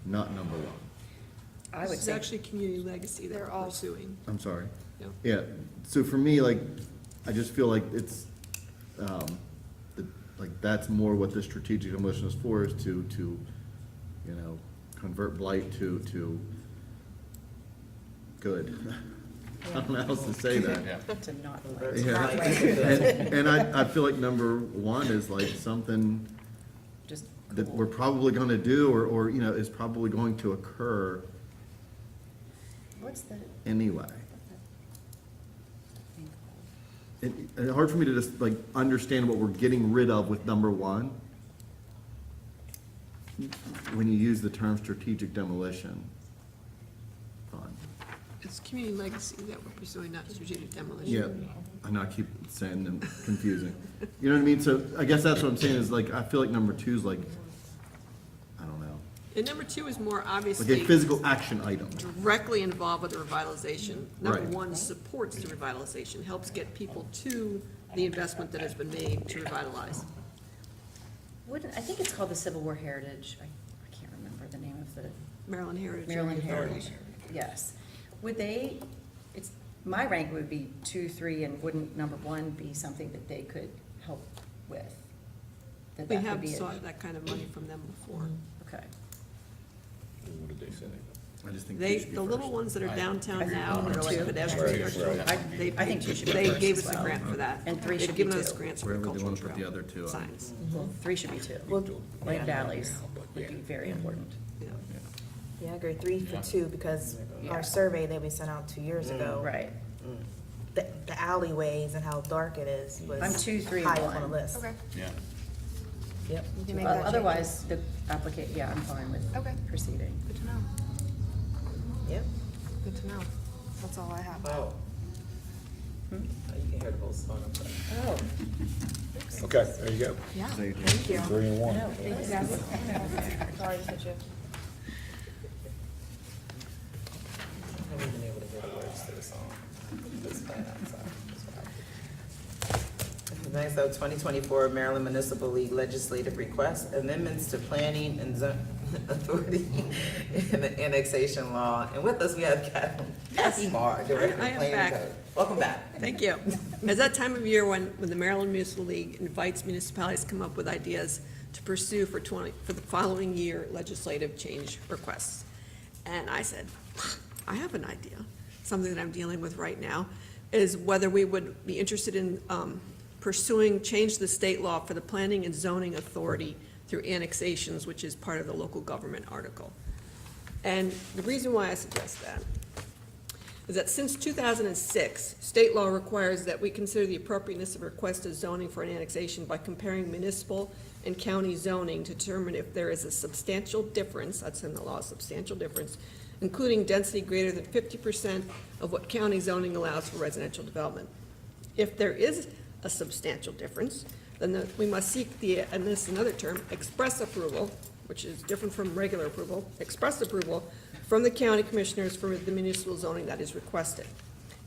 not number 1.
I would
This is
say,
actually community legacy that
They're
we're
all-
pursuing.
I'm sorry.
Yeah.
Yeah, so for me, like, I just feel like it's, that's more what the strategic demolition is for, is to, convert blight to good. I don't know how else to say that.
to not like.
Yeah, and I feel like number 1 is like something
Just
that
cool.
we're probably gonna do, or, is probably going to occur
What's the?
anyway. It's hard for me to just like understand what we're getting rid of with number 1 when you use the term strategic demolition fund.
It's community legacy that we're pursuing, not strategic demolition.
Yeah, I know I keep saying them confusing. You know what I mean? So I guess that's what I'm saying is like, I feel like number 2 is like, I don't know,
And number 2 is more
like
obviously
a physical action item.
directly involved with the revitalization. Number
Right.
1 supports the revitalization, helps get people to the investment that has been made to revitalize.
I think it's called the Civil War Heritage. I can't remember the name of the.
Maryland Heritage.
Maryland Heritage, yes. Would they, my rank would be 2, 3, and wouldn't number 1 be something that they could help with? That
We
that could
have
be a-
sought that kind of money from them before.
Okay.
What did they say?
I just think
They,
two should be
the little
first.
ones that are downtown
I think
now are like
two.
pedestrian.
Right.
I think 2 should be
They
first
gave
as
us a
well.
grant for that.
And 3 should be
They've given us
2.
grants for
Wherever they
cultural
wanna put the
trail
other 2 on.
signs.
3 should be 2. Light alleys would be very important.
Yeah.
Yeah, I agree, 3 for 2, because our survey that we sent out 2 years ago.
Right.
The alleyways and how dark it is was.
I'm 2, 3,
high
1.
on the list.
Okay.
Yeah.
Yep.
You can make that change.
Otherwise, the yeah, I'm fine with
Okay.
proceeding.
Good to know.
Yep.
Good to know. That's all I have.
Oh. You can hear the whole song, I'm sorry.
Oh,
Okay, there you go.
Yeah.
thank you.
3 and 1.
Thank you, guys.
Sorry to hit you.
I haven't been able to hear the words to the song. It's playing outside. Next up, 2024 Maryland Municipal League Legislative Request, amendments to planning and Authority in the annexation law. And with us, we have Kathy Marr, Director
I
of
am
Planning
back.
and Code. Welcome back.
Thank you. It's that time of year when the Maryland Municipal League invites municipalities to come up with ideas to pursue for the following year legislative change requests. And I said, I have an idea, something that I'm dealing with right now, is whether we would be interested in pursuing change the state law for the planning and zoning authority through annexations, which is part of the local government article. And the reason why I suggest that is that since 2006, state law requires that we consider the appropriateness of request of zoning for an annexation by comparing municipal and county zoning to determine if there is a substantial difference, that's in the law, substantial difference, including density greater than 50% of what county zoning allows for residential development. If there is a substantial difference, then we must seek the, and this is another term, express approval, which is different from regular approval, express approval from the county commissioners for the municipal zoning that is requested.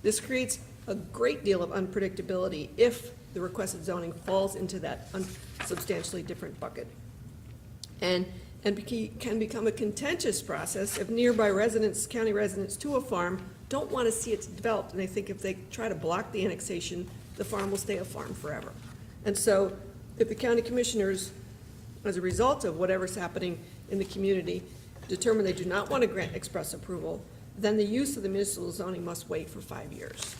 This creates a great deal of unpredictability if the requested zoning falls into that substantially different bucket. And can become a contentious process if nearby residents, county residents to a farm, don't want to see it developed, and they think if they try to block the annexation, the farm will stay a farm forever. And so if the county commissioners, as a result of whatever's happening in the community, determine they do not want to grant express approval, then the use of the municipal zoning must wait for 5 years.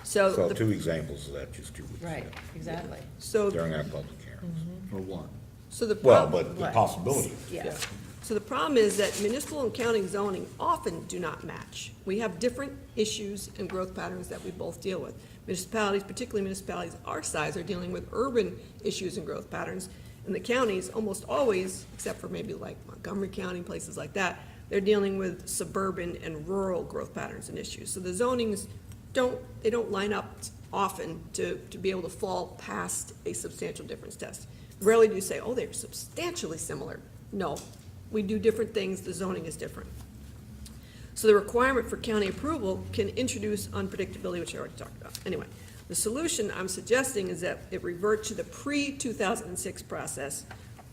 Saw
So,
two examples of that just 2 weeks ago.
Right, exactly.
so,
During our public hearings.
For what?
so the.
Well,
prob-
but the
Right.
possibility.
Yeah.
So the problem is that municipal and county zoning often do not match. We have different issues and growth patterns that we both deal with. Municipalities, particularly municipalities our size, are dealing with urban issues and growth patterns. And the counties, almost always, except for maybe like Montgomery County, places like that, they're dealing with suburban and rural growth patterns and issues. So the zonings don't line up often to be able to fall past a substantial difference test. Rarely do you say, oh, they're substantially similar. No, we do different things, the zoning is different. So the requirement for county approval can introduce unpredictability, which I already talked about. Anyway, the solution I'm suggesting is that it revert to the pre-2006 process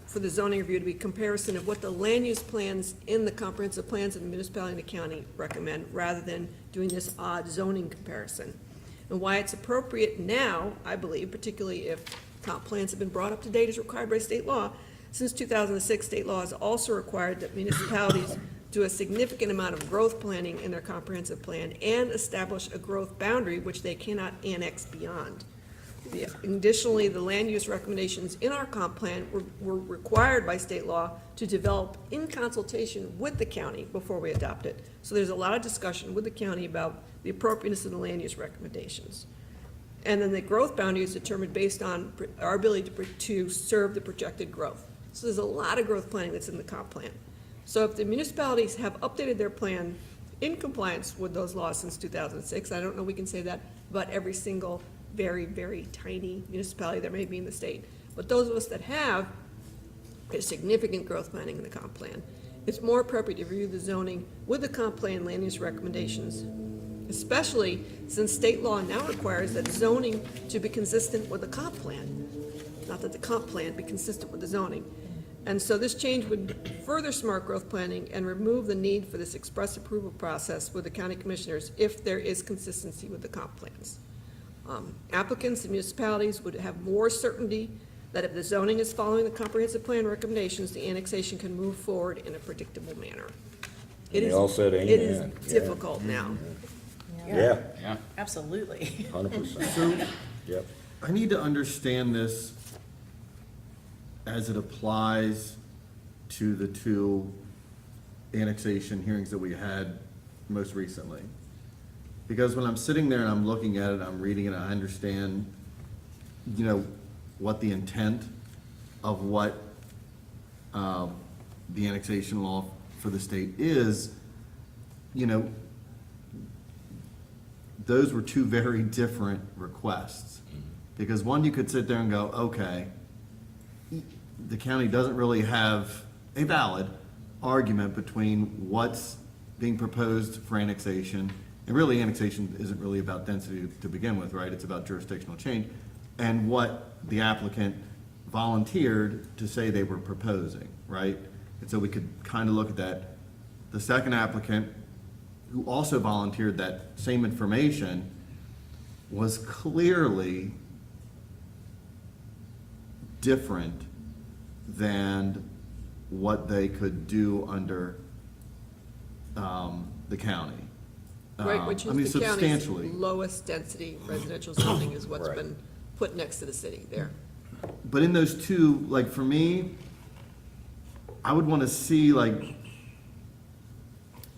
for the zoning review to be comparison of what the land use plans in the comprehensive plans of the municipality and the county recommend, rather than doing this odd zoning comparison. And why it's appropriate now, I believe, particularly if comp plans have been brought up to date as required by state law. Since 2006, state law has also required that municipalities do a significant amount of growth planning in their comprehensive plan and establish a growth boundary which they cannot annex beyond. Additionally, the land use recommendations in our comp plan were required by state law to develop in consultation with the county before we adopt it. So there's a lot of discussion with the county about the appropriateness of the land use recommendations. And then the growth boundary is determined based on our ability to serve the projected growth. So there's a lot of growth planning that's in the comp plan. So if the municipalities have updated their plan in compliance with those laws since 2006, I don't know we can say that about every single very, very tiny municipality that may be in the state. But those of us that have a significant growth planning in the comp plan, it's more appropriate to review the zoning with the comp plan land use recommendations, especially since state law now requires that zoning to be consistent with the comp plan, not that the comp plan be consistent with the zoning. And so this change would further smart growth planning and remove the need for this express approval process with the county commissioners if there is consistency with the comp plans. Applicants and municipalities would have more certainty that if the zoning is following the comprehensive plan recommendations, the annexation can move forward in a predictable manner. It
They
is-
all said
It is
amen. Yeah.
difficult now.
Yeah,
Yeah.
Absolutely.
100%.
So
Yep.
I need to understand this as it applies to the two annexation hearings that we had most recently. Because when I'm sitting there and I'm looking at it, I'm reading it, I understand, you know, what the intent of what the annexation law for the state is, you know, those were two very different requests. Because one, you could sit there and go, okay, the county doesn't really have a valid argument between what's being proposed for annexation, and really annexation isn't really about density to begin with, right? It's about jurisdictional change, and what the applicant volunteered to say they were proposing, right? And so we could kind of look at that. The second applicant, who also volunteered that same information, was clearly different than what they could do under the county.
Right, which
I mean,
is the county's
substantially.
lowest density residential zoning is what's
Right.
been put next to the city there.
But in those two, like for me, I would want to see like,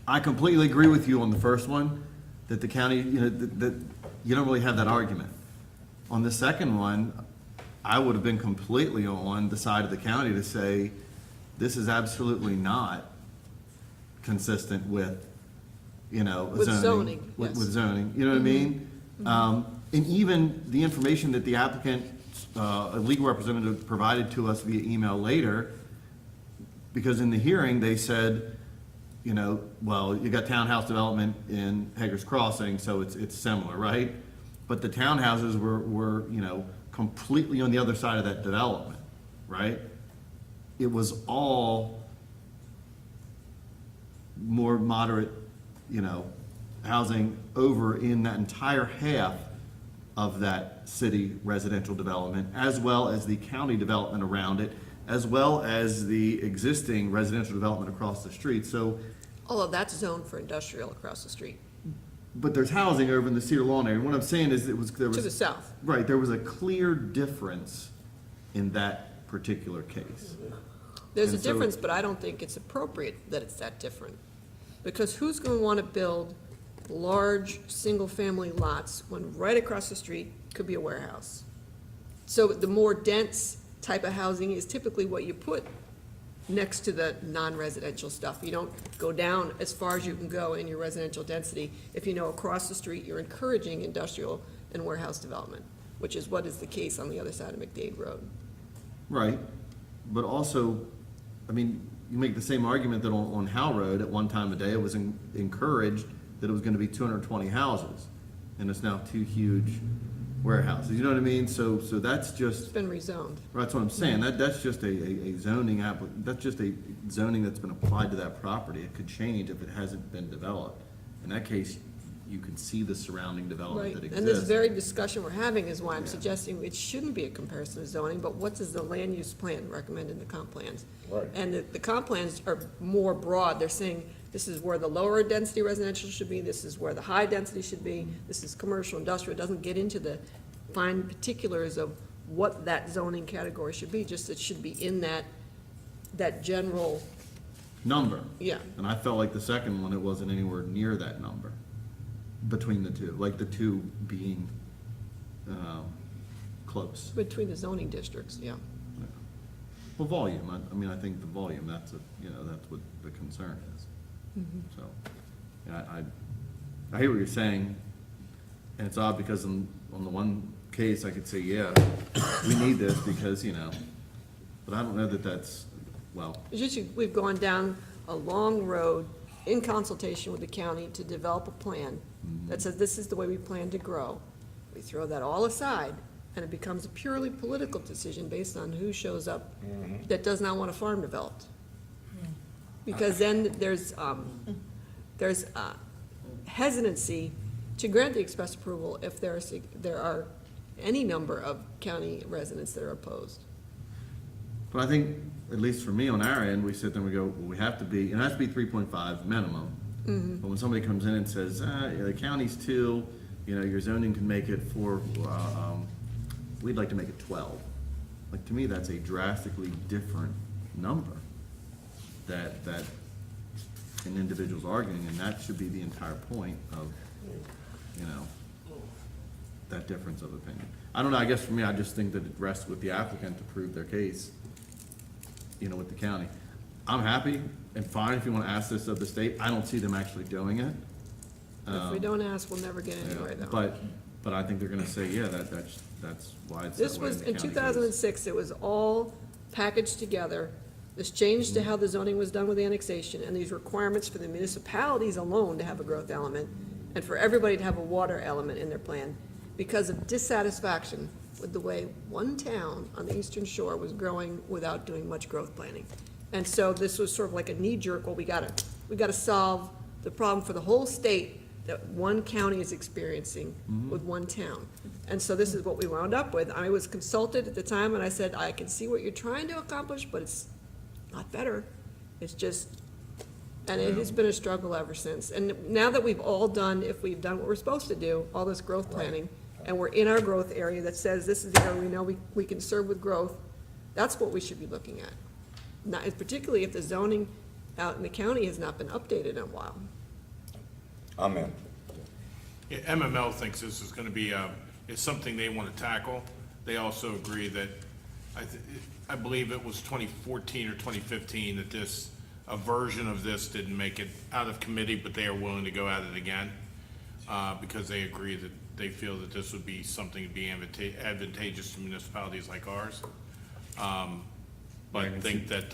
I completely agree with you on the first one, that the county, you know, that you don't really have that argument. On the second one, I would have been completely on the side of the county to say, this is absolutely not consistent with, you know,
With zoning,
With
yes. Mm-hmm.
zoning, you know what I mean? And even the information that the applicant, a legal representative provided to us via email later, because in the hearing, they said, you know, well, you got townhouse development in Hager's Crossing, so it's similar, right? But the townhouses were, you know, completely on the other side of that development, right? It was all more moderate, you know, housing over in that entire half of that city residential development, as well as the county development around it, as well as the existing residential development across the street. So,
Although that's zoned for industrial across the street,
but there's housing over in the Cedar Lawn area. What I'm saying is there was.
to the south.
Right, there was a clear difference in that particular case.
There's a
And so-
difference, but I don't think it's appropriate that it's that different. Because who's going to want to build large, single-family lots when right across the street could be a warehouse? So the more dense type of housing is typically what you put next to the non-residential stuff. You don't go down as far as you can go in your residential density if you know across the street you're encouraging industrial and warehouse development, which is what is the case on the other side of McDade Road.
Right, but also, I mean, you make the same argument that on Howe Road, at one time of day, it was encouraged that it was gonna be 220 houses, and it's now 2 huge warehouses, you know what I mean? So that's just,
It's been rezoned.
that's what I'm saying, that's just a zoning that's just a zoning that's been applied to that property. It could change if it hasn't been developed. In that case, you can see the surrounding development
Right,
that
and this
exists.
very discussion we're having is why I'm
Yeah.
suggesting it shouldn't be a comparison of zoning, but what does the land use plan recommend in the comp plans?
Right.
And the comp plans are more broad, they're saying this is where the lower density residential should be, this is where the high density should be, this is commercial, industrial, it doesn't get into the fine particulars of what that zoning category should be, just it should be in that general,
Number.
yeah.
And I felt like the second one, it wasn't anywhere near that number between the two, like the two being close.
Between the zoning districts, yeah.
Well, volume, I mean, I think the volume, that's that's what the concern is. So, yeah, I hear what you're saying, and it's odd because on the one case, I could say, yeah, we need this because, you know, but I don't know that that's, well,
It's just we've gone down a long road in consultation with the county to develop a plan that says this is the way we plan to grow. We throw that all aside, and it becomes a purely political decision based on who shows up that does not want a farm developed. Because then there's hesitancy to grant the express approval if there are any number of county residents that are opposed.
but I think, at least for me on our end, we sit there and we go, well, we have to be, it has to be 3.5 minimum. But when somebody comes in and says, yeah, the county's 2, you know, your zoning can make it 4, we'd like to make it 12. Like, to me, that's a drastically different number that an individual's arguing, and that should be the entire point of, you know, that difference of opinion. I don't know, I guess for me, I just think that it rests with the applicant to prove their case, you know, with the county. I'm happy and fine if you want to ask this of the state. I don't see them actually doing it.
If we don't ask, we'll never get
Yeah,
anywhere, though.
But I think they're gonna say, yeah, that's why it's
This
that way
was,
the
in
county
2006, it was all packaged together. This changed to how the zoning was done with the annexation, and these requirements for the municipalities alone to have a growth element, and for everybody to have a water element in their plan, because of dissatisfaction with the way one town on the eastern shore was growing without doing much growth planning. And so this was sort of like a knee jerk, well, we gotta solve the problem for the whole state that one county is experiencing with one town. And so this is what we wound up with. I was consulted at the time and I said, I can see what you're trying to accomplish, but it's not better. It's just, and it has been a struggle ever since. And now that we've all done, if we've done what we're supposed to do, all this growth planning, and we're in our growth area that says this is the area we know we can serve with growth, that's what we should be looking at. Not, particularly if the zoning out in the county has not been updated in a while.
I'm in.
Yeah, MML thinks this is gonna be, is something they wanna tackle. They also agree that, I believe it was 2014 or 2015 that a version of this didn't make it out of committee, but they are willing to go at it again, because they agree that they feel that this would be something to be advantageous to municipalities like ours. But think that,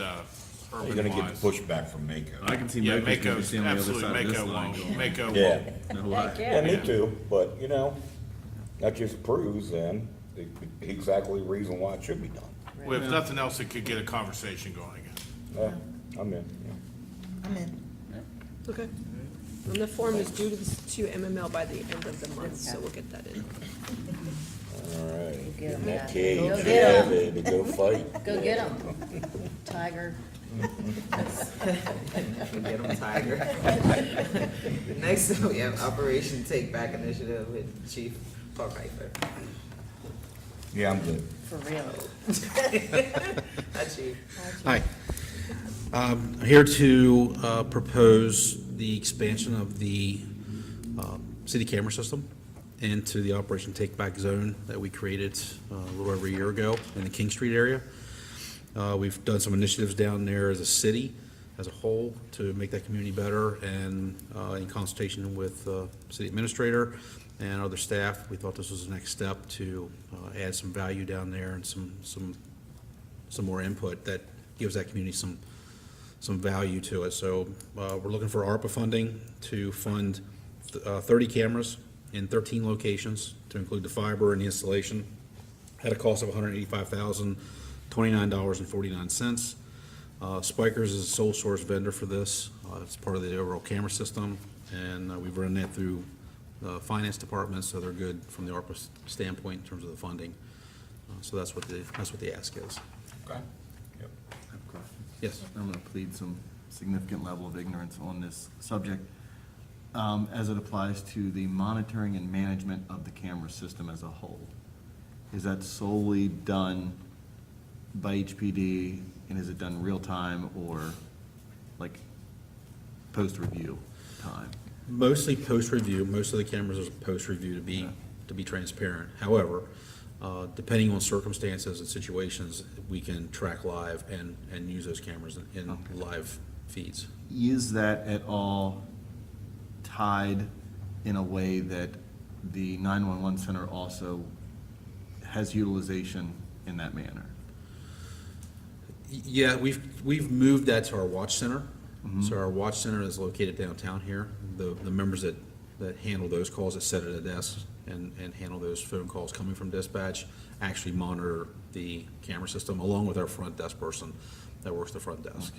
You're gonna get
urban-wise.
the pushback from Mako.
I can see
Yeah,
Mako's gonna be
Mako,
standing on the other
absolutely,
side of this
Mako
line
won't,
going,
Mako
Yeah.
won't.
no way.
Yeah, me too, but, you know, that just proves then exactly the reason why it should be done.
Well, if nothing else, it could get a conversation going again.
I'm in, yeah.
I'm in.
Okay. And the form is due to MML by the end of the month, so we'll get that in.
All right.
get 'em,
Get in that
yeah.
cage,
Go
yeah,
get 'em.
baby, go fight.
Go get them, Tiger.
Get 'em, Tiger. Next, we have Operation Take Back Initiative with Chief Parker.
Yeah, I'm good.
For real.
Hi, Chief.
Hi. I'm here to propose the expansion of the city camera system into the Operation Take Back Zone that we created a little over a year ago in the King Street area. We've done some initiatives down there as a city, as a whole, to make that community better, and in consultation with the city administrator and other staff, we thought this was the next step to add some value down there and some more input that gives that community some value to it. So we're looking for ARPA funding to fund 30 cameras in 13 locations, to include the fiber and the installation, at a cost of $185,029.49. Spikers is a sole source vendor for this. It's part of the overall camera system, and we've run that through the finance department, so they're good from the ARPA standpoint in terms of the funding. So that's what the ask is.
Okay. Yep.
I have a question.
Yes.
I'm gonna plead some significant level of ignorance on this subject. As it applies to the monitoring and management of the camera system as a whole. Is that solely done by HPD, and is it done real time or like post-review time?
Mostly post-review. Most of the cameras are post-review to be transparent. However, depending on circumstances and situations, we can track live and use those cameras in live feeds.
Is that at all tied in a way that the 911 center also has utilization in that manner?
Yeah, we've moved that to our watch center. So our watch center is located downtown here. The members that handle those calls, that sit at a desk and handle those phone calls coming from dispatch, actually monitor the camera system along with our front desk person that works the front desk.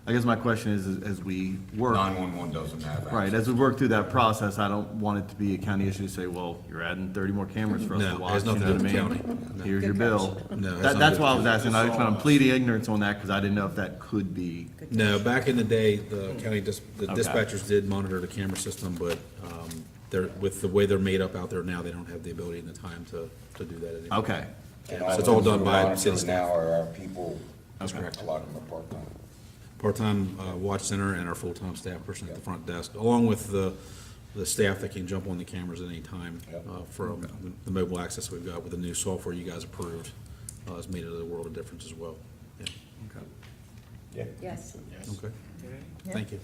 I guess my question is, as we work.
911 doesn't have access.
Right, as we work through that process, I don't want it to be a county issue to say, well, you're adding 30 more cameras for us
No,
to
it
watch.
has nothing
you
to
know
do
what I
with
mean?
county. No.
Here's your bill.
No, it has nothing
That's
to
why I
do
was
with
asking, I'm pleading ignorance on that, because I didn't know if that could be.
No, back in the day, the county, the
Okay.
dispatchers did monitor the camera system, but they're, with the way they're made up out there now, they don't have the ability and the time to do that anymore.
Okay,
And
So it's all done by
monitors
city staff.
Now are our people,
That's correct.
a lot of them are part-time.
Part-time watch center and our full-time staff person at the front desk, along with the staff that can jump on the cameras at any time
Yep.
from the mobile access we've got with the new software you guys approved. Has made it a world of difference as well. Yeah.
Yeah.
Yes.
Okay. Thank you.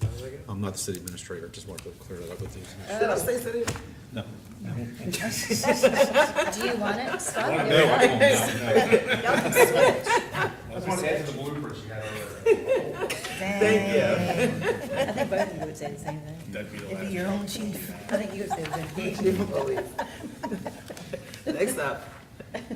I'm not the city administrator, just wanted to clear that up with you.
Did I say something?
No.
Do you want it, Scott?
Thank you.
I think both of you would say the same thing.
That'd be the
It'd be
last.
your own chief.
I think you would say the same thing.
Chief of Police. Next up,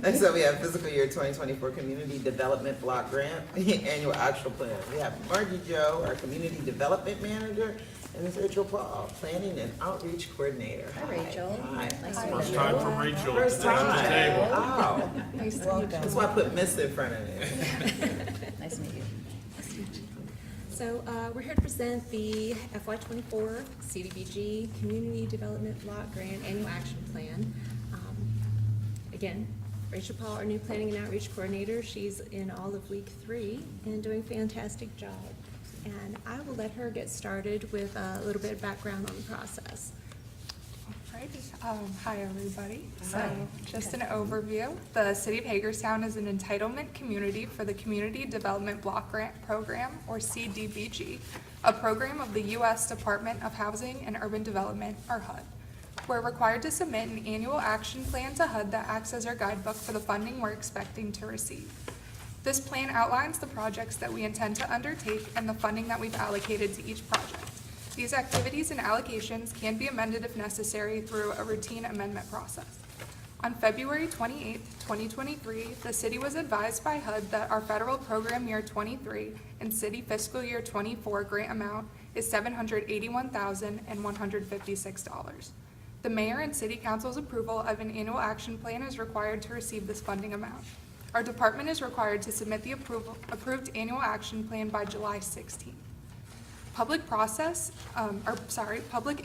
Next up, we have fiscal year 2024 Community Development Block Grant Annual Action Plan. We have Margie Joe, our Community Development Manager, and Ms. Rachel Paul, Planning and Outreach Coordinator.
Hi, Rachel.
Hi.
Nice to meet
First
you.
time for Rachel.
First time. Oh.
Nice to
Well,
meet you.
that's why I put Miss in front of it.
Nice to meet you.
So we're here to present the FY24 CDBG Community Development Block Grant Annual Action Plan. Again, Rachel Paul, our new Planning and Outreach Coordinator, she's in all of week 3 and doing a fantastic job. And I will let her get started with a little bit of background on the process.
Alrighty. Hi, everybody. So just an overview. The City of Hagerstown is an entitlement community for the Community Development Block Grant Program, or CDBG, a program of the U.S. Department of Housing and Urban Development, or HUD. We're required to submit an annual action plan to HUD that acts as our guidebook for the funding we're expecting to receive. This plan outlines the projects that we intend to undertake and the funding that we've allocated to each project. These activities and allocations can be amended if necessary through a routine amendment process. On February 28, 2023, the city was advised by HUD that our federal program year 23 and city fiscal year 24 grant amount is $781,156. The mayor and city council's approval of an annual action plan is required to receive this funding amount. Our department is required to submit the approved annual action plan by July 16th. Public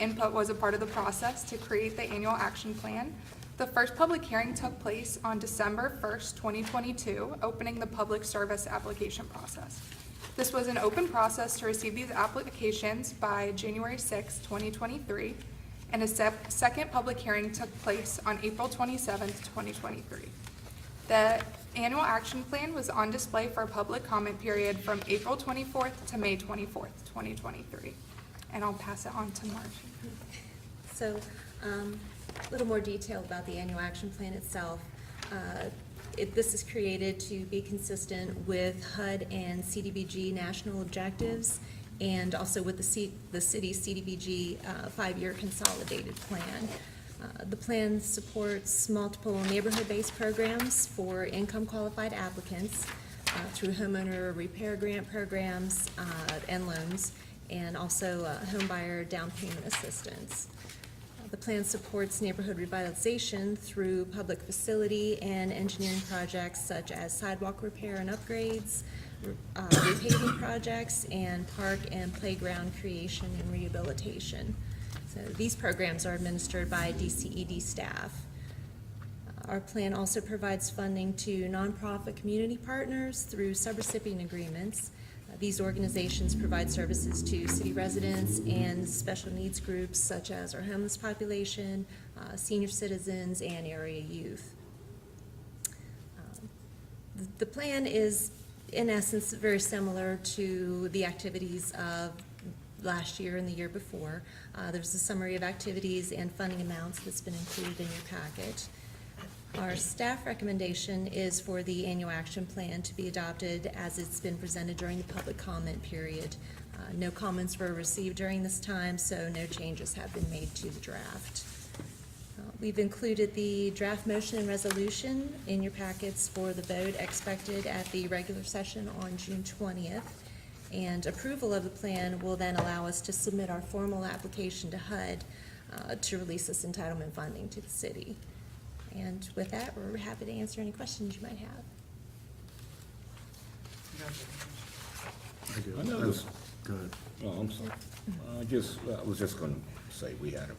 input was a part of the process to create the annual action plan. The first public hearing took place on December 1st, 2022, opening the public service application process. This was an open process to receive these applications by January 6, 2023, and a second public hearing took place on April 27th, 2023. The annual action plan was on display for a public comment period from April 24th to May 24th, 2023. And I'll pass it on to Margie.
So a little more detail about the annual action plan itself. This is created to be consistent with HUD and CDBG national objectives, and also with the city's CDBG 5-year consolidated plan. The plan supports multiple neighborhood-based programs for income-qualified applicants through homeowner repair grant programs and loans, and also home buyer down payment assistance. The plan supports neighborhood revitalization through public facility and engineering projects such as sidewalk repair and upgrades, repaving projects, and park and playground creation and rehabilitation. So these programs are administered by DCED staff. Our plan also provides funding to nonprofit community partners through subrecipient agreements. These organizations provide services to city residents and special needs groups such as our homeless population, senior citizens, and area youth. The plan is, in essence, very similar to the activities of last year and the year before. There's a summary of activities and funding amounts that's been included in your packet. Our staff recommendation is for the annual action plan to be adopted as it's been presented during the public comment period. No comments were received during this time, so no changes have been made to the draft. We've included the draft motion and resolution in your packets for the vote expected at the regular session on June 20th. And approval of the plan will then allow us to submit our formal application to HUD to release this entitlement funding to the city. And with that, we're happy to answer any questions you might have.
I know this. Good. Oh, I'm sorry. I was just gonna say, we had a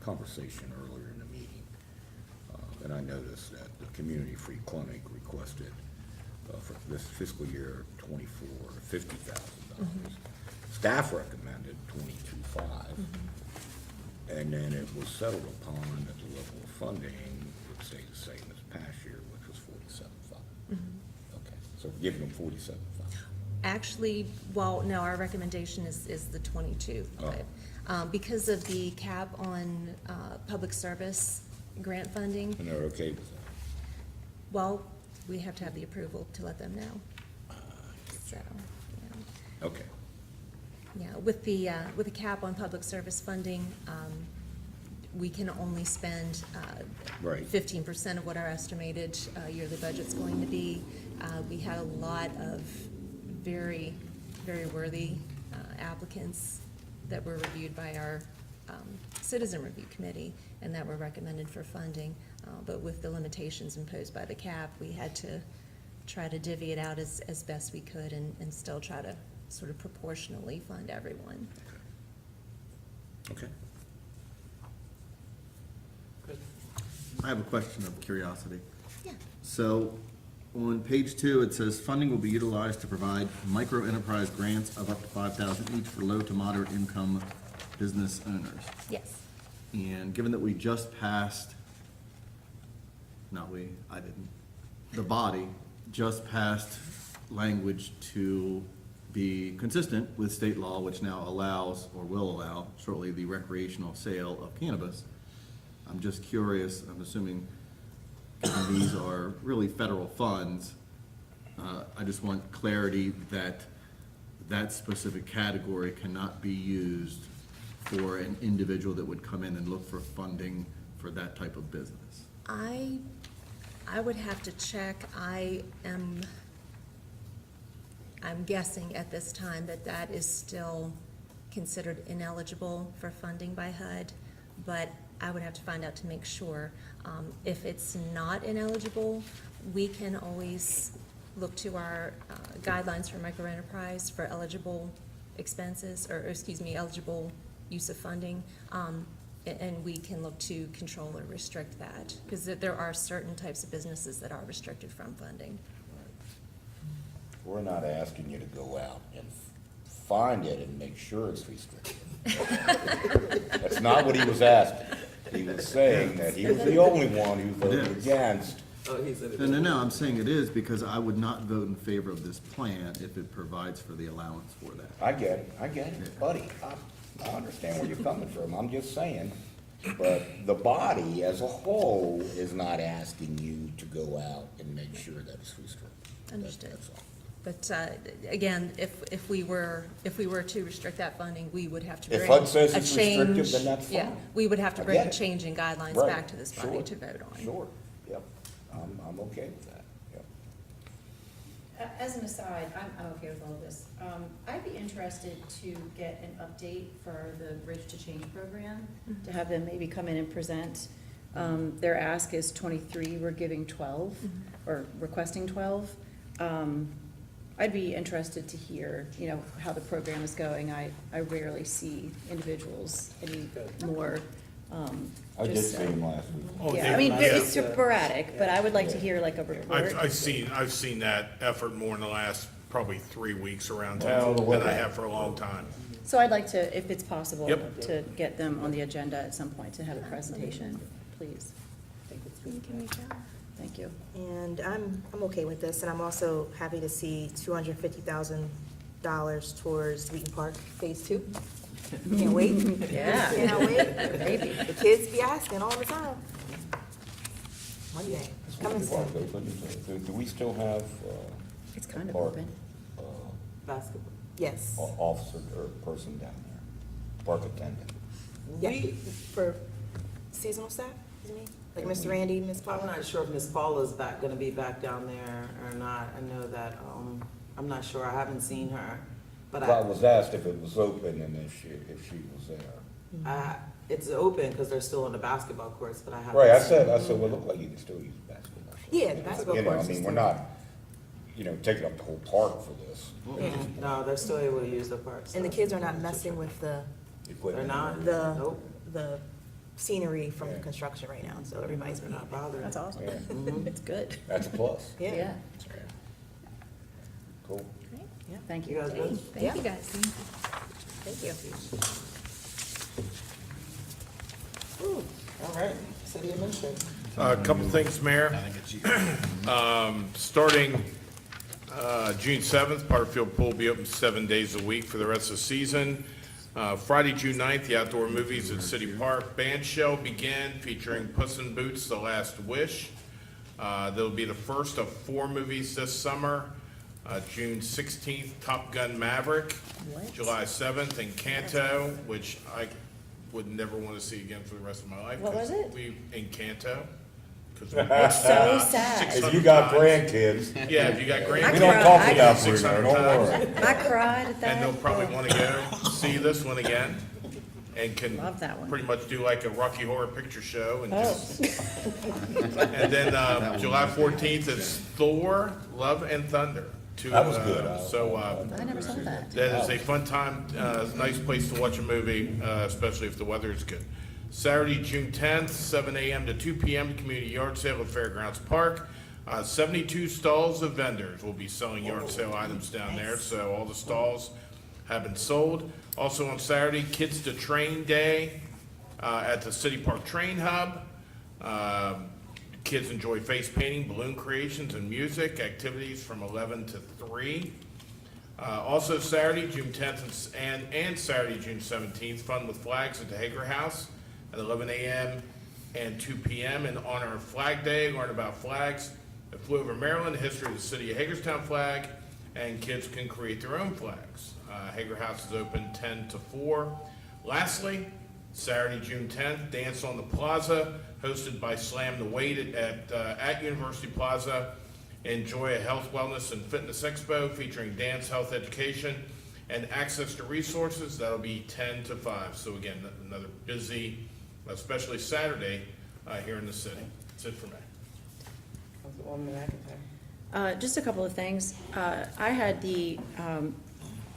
conversation earlier in the meeting, and I noticed that the Community Free Clinic requested for this fiscal year 24, $50,000. Staff recommended $22,500. And then it was settled upon that the level of funding would stay the same as past year, which was $47,500. Okay, so we're giving them $47,500.
Actually, well, no, our recommendation is the 22. Because of the cap on public service grant funding,
And they're okay with that?
well, we have to have the approval to let them know. So,
Okay.
yeah, with the cap on public service funding, we can only spend
Right.
15% of what our estimated yearly budget's going to be. We had a lot of very, very worthy applicants that were reviewed by our Citizen Review Committee and that were recommended for funding. But with the limitations imposed by the cap, we had to try to divvy it out as best we could and still try to sort of proportionally fund everyone.
Okay.
I have a question of curiosity.
Yeah.
So, on page 2, it says funding will be utilized to provide micro enterprise grants of up to $5,000 each for low to moderate income business owners.
Yes.
And given that we just passed, not we, I didn't, the body just passed language to be consistent with state law, which now allows, or will allow shortly, the recreational sale of cannabis. I'm just curious, I'm assuming given these are really federal funds, I just want clarity that that specific category cannot be used for an individual that would come in and look for funding for that type of business.
I would have to check. I'm guessing at this time that that is still considered ineligible for funding by HUD, but I would have to find out to make sure. If it's not ineligible, we can always look to our guidelines for microenterprise for eligible expenses, or excuse me, eligible use of funding, and we can look to control or restrict that, because there are certain types of businesses that are restricted from funding.
We're not asking you to go out and find it and make sure it's restricted. That's not what he was asking. He was saying that he was the only one who voted against.
No, I'm saying it is because I would not vote in favor of this plan if it provides for the allowance for that.
I get it, buddy. I understand where you're coming from. I'm just saying, but the body as a whole is not asking you to go out and make sure that it's restricted.
Understood.
That's all.
But again, if we were to restrict that funding, we would have to
If
bring
HUD says
a
it's restricted,
change.
then that's
Yeah,
fine.
we would have to
I
bring
get
a
it.
change in guidelines
Right.
back to this body
Sure.
to vote on.
Sure, yep. I'm okay with that, yep.
As an aside, I'm okay with all of this. I'd be interested to get an update for the Bridge to Change program, to have them maybe come in and present. Their ask is 23, we're giving 12, or requesting 12. I'd be interested to hear, how the program is going. I rarely see individuals any more.
I did
just,
see him last week.
Oh,
Yeah, I mean, it's sporadic, but I would like to hear like a report.
I've seen that effort more in the last probably 3 weeks around
Well,
town
the
than
weather.
I have for a long time.
So I'd like to, if it's possible,
Yep.
to get them on the agenda at some point to have a presentation, please. Thank you.
And I'm okay with this, and I'm also happy to see $250,000 towards Wheaton Park Phase 2. Can't wait.
Yeah.
Can't wait.
Maybe.
The kids be asking all the time. One day, coming soon.
Do we still have,
It's kind of
park,
open.
Basketball. Yes.
officer or person down there, park attendant?
Yeah, for seasonal staff, you mean? Like Mr. Randy, Ms.
I'm
Paula?
not sure if Ms. Paula's gonna be back down there or not. I know that, I'm not sure. I haven't seen her. But
I was asked if it was open and if she was there.
it's open because they're still on the basketball courts, but I haven't.
Right, I
seen
said,
her.
well, it looked like you can still use basketball.
Yeah, the basketball
You know,
courts
I
is
mean, we're
still-
not, taking up the whole park for this.
No, they're still able to use the parks.
And the kids are not messing with
They're
Equipment.
not?
the,
Nope.
the scenery from the construction right now, so everybody's
They're
being,
not bothering.
That's awesome.
Yeah.
It's good.
That's a plus.
yeah.
Cool.
Thank
You
you.
guys good?
Thank you, guys.
Thank you.
All right, city administrator.
A couple things, Mayor. Starting June 7th, Butterfield Pool will be open 7 days a week for the rest of the season. Friday, June 9th, the outdoor movies at City Park. Band shell begin featuring Puss in Boots: The Last Wish. There'll be the first of 4 movies this summer. June 16th, Top Gun Maverick. July 7th, Encanto, which I would never want to see again for the rest of my life.
What was
'cause
it?
We, Encanto. 'Cause
It's so sad.
If you got grandkids,
Yeah, if you got grandkids.
we don't talk about Bruno,
600
don't
times.
worry.
I cried at that.
And they'll probably want to go see this one again, and can
Love that one.
pretty much do like a Rocky Horror Picture Show, and
Oh.
just. And then, July 14th is Thor, Love and Thunder.
That was good.
So,
I never saw that.
that is a fun time, nice place to watch a movie, especially if the weather is good. Saturday, June 10th, 7 a.m. to 2 p.m., community yard sale at Fairgrounds Park. 72 stalls of vendors will be selling yard sale items down there, so all the stalls have been sold. Also on Saturday, Kids to Train Day at the City Park Train Hub. Kids enjoy face painting, balloon creations, and music activities from 11 to 3. Also Saturday, June 10th and Saturday, June 17th, Fun with Flags at the Hager House at 11 a.m. and 2 p.m. in honor of Flag Day. Learn about flags that flew over Maryland, the history of the city of Hagerstown flag, and kids can create their own flags. Hager House is open 10 to 4. Lastly, Saturday, June 10th, Dance on the Plaza, hosted by Slam the Weight at University Plaza. Enjoy a health, wellness, and fitness expo featuring dance, health education, and access to resources. That'll be 10 to 5. So again, another busy, especially Saturday, here in the city. That's it for me.
Councilwoman McIntyre.
Just a couple of things. I had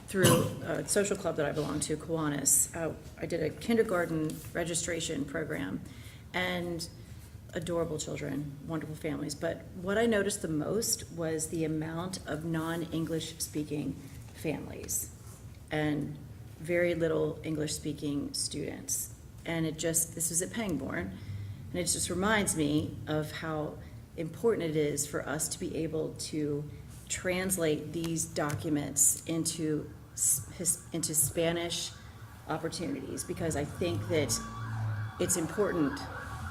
through a social club that I belong to, Kiwanis, I did a kindergarten registration program, and adorable children, wonderful families. But what I noticed the most was the amount of non-English speaking families and very little English speaking students. And this was at Pangbourne, and it just reminds me of how important it is for us to be able to translate these documents into Spanish opportunities, because I think that it's important,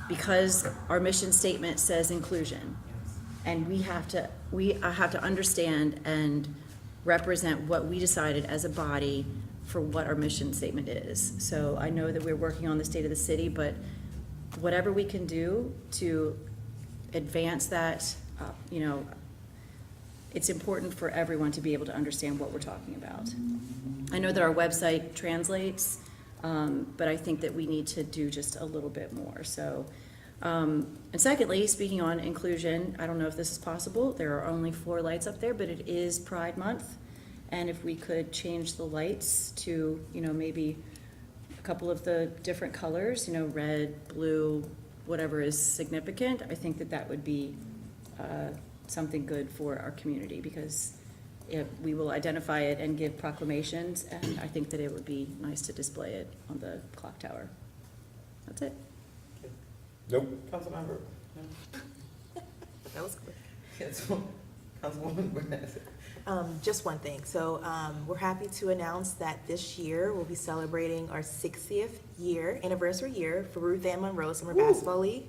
because our mission statement says inclusion, and I have to understand and represent what we decided as a body for what our mission statement is. So I know that we're working on the state of the city, but whatever we can do to advance that, it's important for everyone to be able to understand what we're talking about. I know that our website translates, but I think that we need to do just a little bit more. So, and secondly, speaking on inclusion, I don't know if this is possible. There are only 4 lights up there, but it is Pride Month. And if we could change the lights to, maybe a couple of the different colors, red, blue, whatever is significant, I think that would be something good for our community, because we will identify it and give proclamations, and I think that it would be nice to display it on the clock tower. That's it.
Nope.
Councilmember.
That was quick.
Councilwoman Grant.
Just one thing. So we're happy to announce that this year we'll be celebrating our 60th anniversary year for Ruth Ann Monroe Summer Basketball League.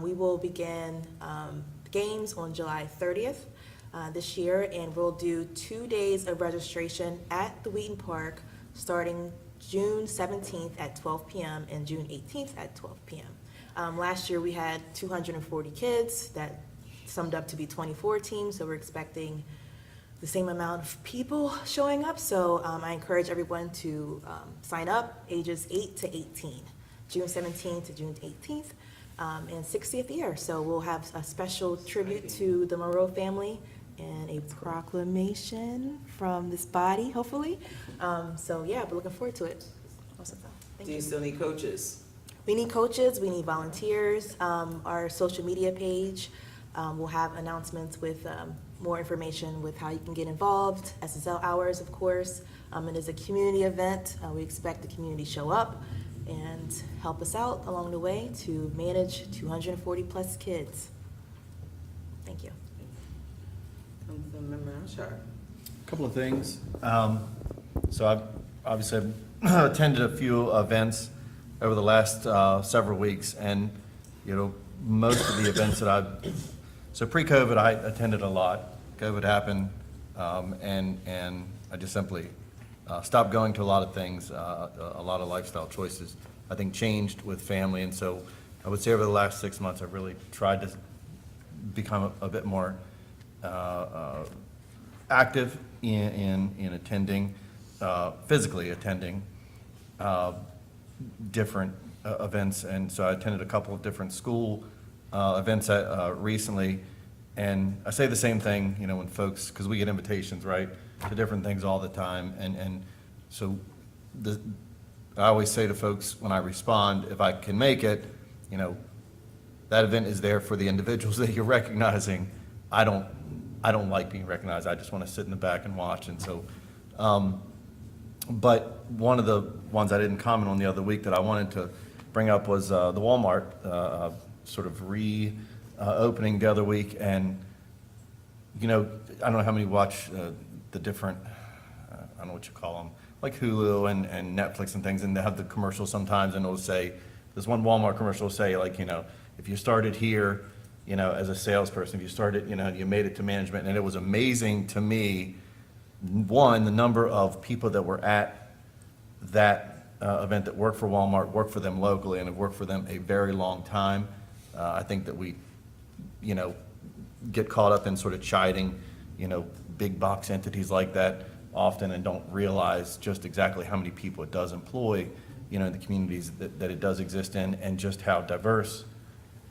We will begin games on July 30th this year, and we'll do 2 days of registration at the Wheaton Park starting June 17th at 12 p.m. and June 18th at 12 p.m. Last year we had 240 kids. That summed up to be 24 teams, so we're expecting the same amount of people showing up. So I encourage everyone to sign up, ages 8 to 18, June 17th to June 18th, and 60th year. So we'll have a special tribute to the Monroe family and a proclamation from this body, hopefully. So yeah, we're looking forward to it. Awesome. Thank
Do you still need coaches?
We need coaches, we need volunteers. Our social media page will have announcements with more information with how you can get involved, SSL hours, of course. It is a community event. We expect the community to show up and help us out along the way to manage 240 plus kids. Thank you.
Councilmember Ashar.
Couple of things. So I've obviously attended a few events over the last several weeks, and most of the events that so pre-COVID I attended a lot. COVID happened, and I just simply stopped going to a lot of things, a lot of lifestyle choices I think, changed with family. And so I would say over the last 6 months, I've really tried to become a bit more active in attending, physically attending different events. And so I attended a couple of different school events recently. And I say the same thing, you know, when folks, because we get invitations, right, to different things all the time. And so I always say to folks when I respond, if I can make it, you know, that event is there for the individuals that you're recognizing. I don't like being recognized. I just want to sit in the back and watch. And so, but one of the ones I didn't comment on the other week that I wanted to bring up was the Walmart sort of opening the other week. And, you know, I don't know how many watch the different, I don't know what you call them, like Hulu and Netflix and things, and they have the commercials sometimes, and it'll say, this one Walmart commercial will say, like, you know, if you started here, you know, as a salesperson, if you started, you know, you made it to management. And it was amazing to me, one, the number of people that were at that event that worked for Walmart, worked for them locally, and have worked for them a very long time. I think that we, you know, get caught up in sort of chiding, you know, big box entities like that often, and don't realize just exactly how many people it does employ, you know, in the communities that it does exist in, and just how diverse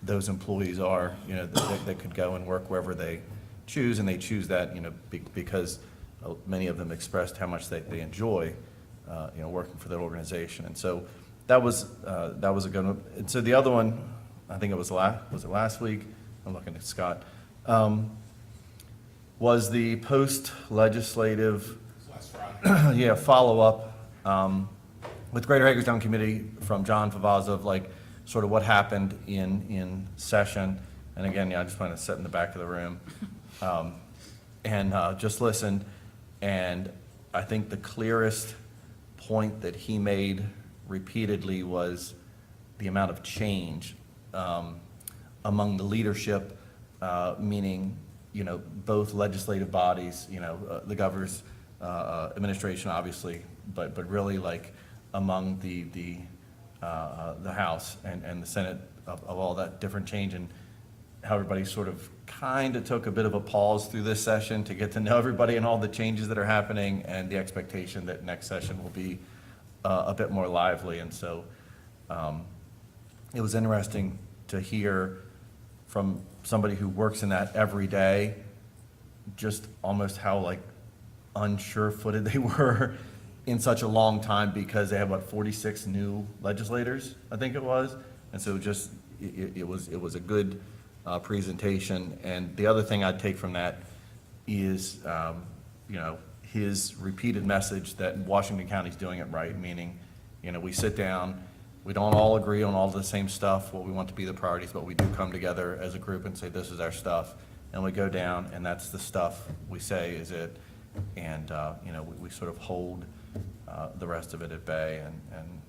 those employees are, you know, that could go and work wherever they choose, and they choose that, you know, because many of them expressed how much they enjoy, you know, working for that organization. And so that was a good one. And so the other one, I think it was last week? I'm looking at Scott. Was the post-legislative, yeah, follow-up with Greater Hagerstown Committee from John Favazza of like sort of what happened in session. And again, yeah, I just wanted to sit in the back of the room and just listened. And I think the clearest point that he made repeatedly was the amount of change among the leadership, meaning, you know, both legislative bodies, you know, the governor's administration, obviously, but really like among the House and the Senate of all that different change, and how everybody sort of kind of took a bit of a pause through this session to get to know everybody and all the changes that are happening, and the expectation that next session will be a bit more lively. And so it was interesting to hear from somebody who works in that every day, just almost how like unsure-footed they were in such a long time, because they have, 46 new legislators, I think it was. And so just, it was a good presentation. And the other thing I'd take from that is, you know, his repeated message that Washington County's doing it right, meaning, you know, we sit down, we don't all agree on all the same stuff, what we want to be the priorities, but we do come together as a group and say, this is our stuff. And we go down, and that's the stuff we say is it. And, you know, we sort of hold the rest of it at bay. And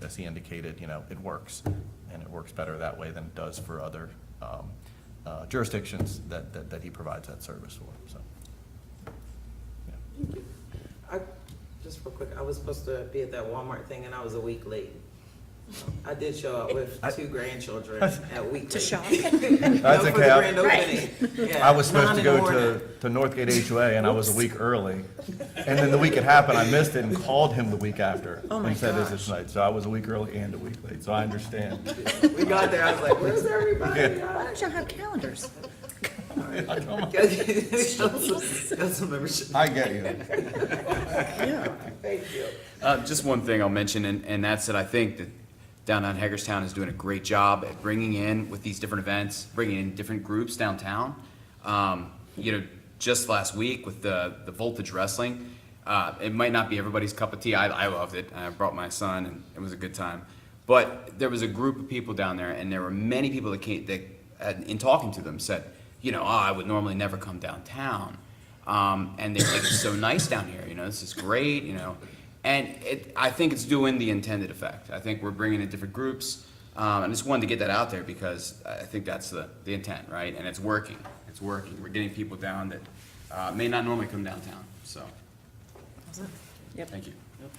as he indicated, you know, it works. And it works better that way than it does for other jurisdictions that he provides that service for, so.
Just real quick, I was supposed to be at that Walmart thing, and I was a week late. I did show up with 2 grandchildren at week
To
late.
shop.
That's
For the
okay.
grand opening. Yeah,
I was supposed
9
to
in the
go
morning.
to Northgate HOA, and I was a week early. And then the week it happened, I missed it and called him the week after.
Oh my
And said, is
gosh.
this night? So I was a week early and a week late, so I understand.
We got there, I was like, where's everybody?
Why don't y'all have calendars?
Got some membership.
I get you.
Thank you.
Just one thing I'll mention, and that's that I think that downtown Hagerstown is doing a great job at bringing in, with these different events, bringing in different groups downtown. You know, just last week with the Voltage Wrestling, it might not be everybody's cup of tea. I loved it. I brought my son, and it was a good time. But there was a group of people down there, and there were many people that came, in talking to them, said, you know, I would normally never come downtown. And they're like, it's so nice down here, you know, this is great, you know. And I think it's doing the intended effect. I think we're bringing in different groups. I just wanted to get that out there because I think that's the intent, right? And it's working. It's working. We're getting people down that may not normally come downtown, so.
Yep.
Thank you.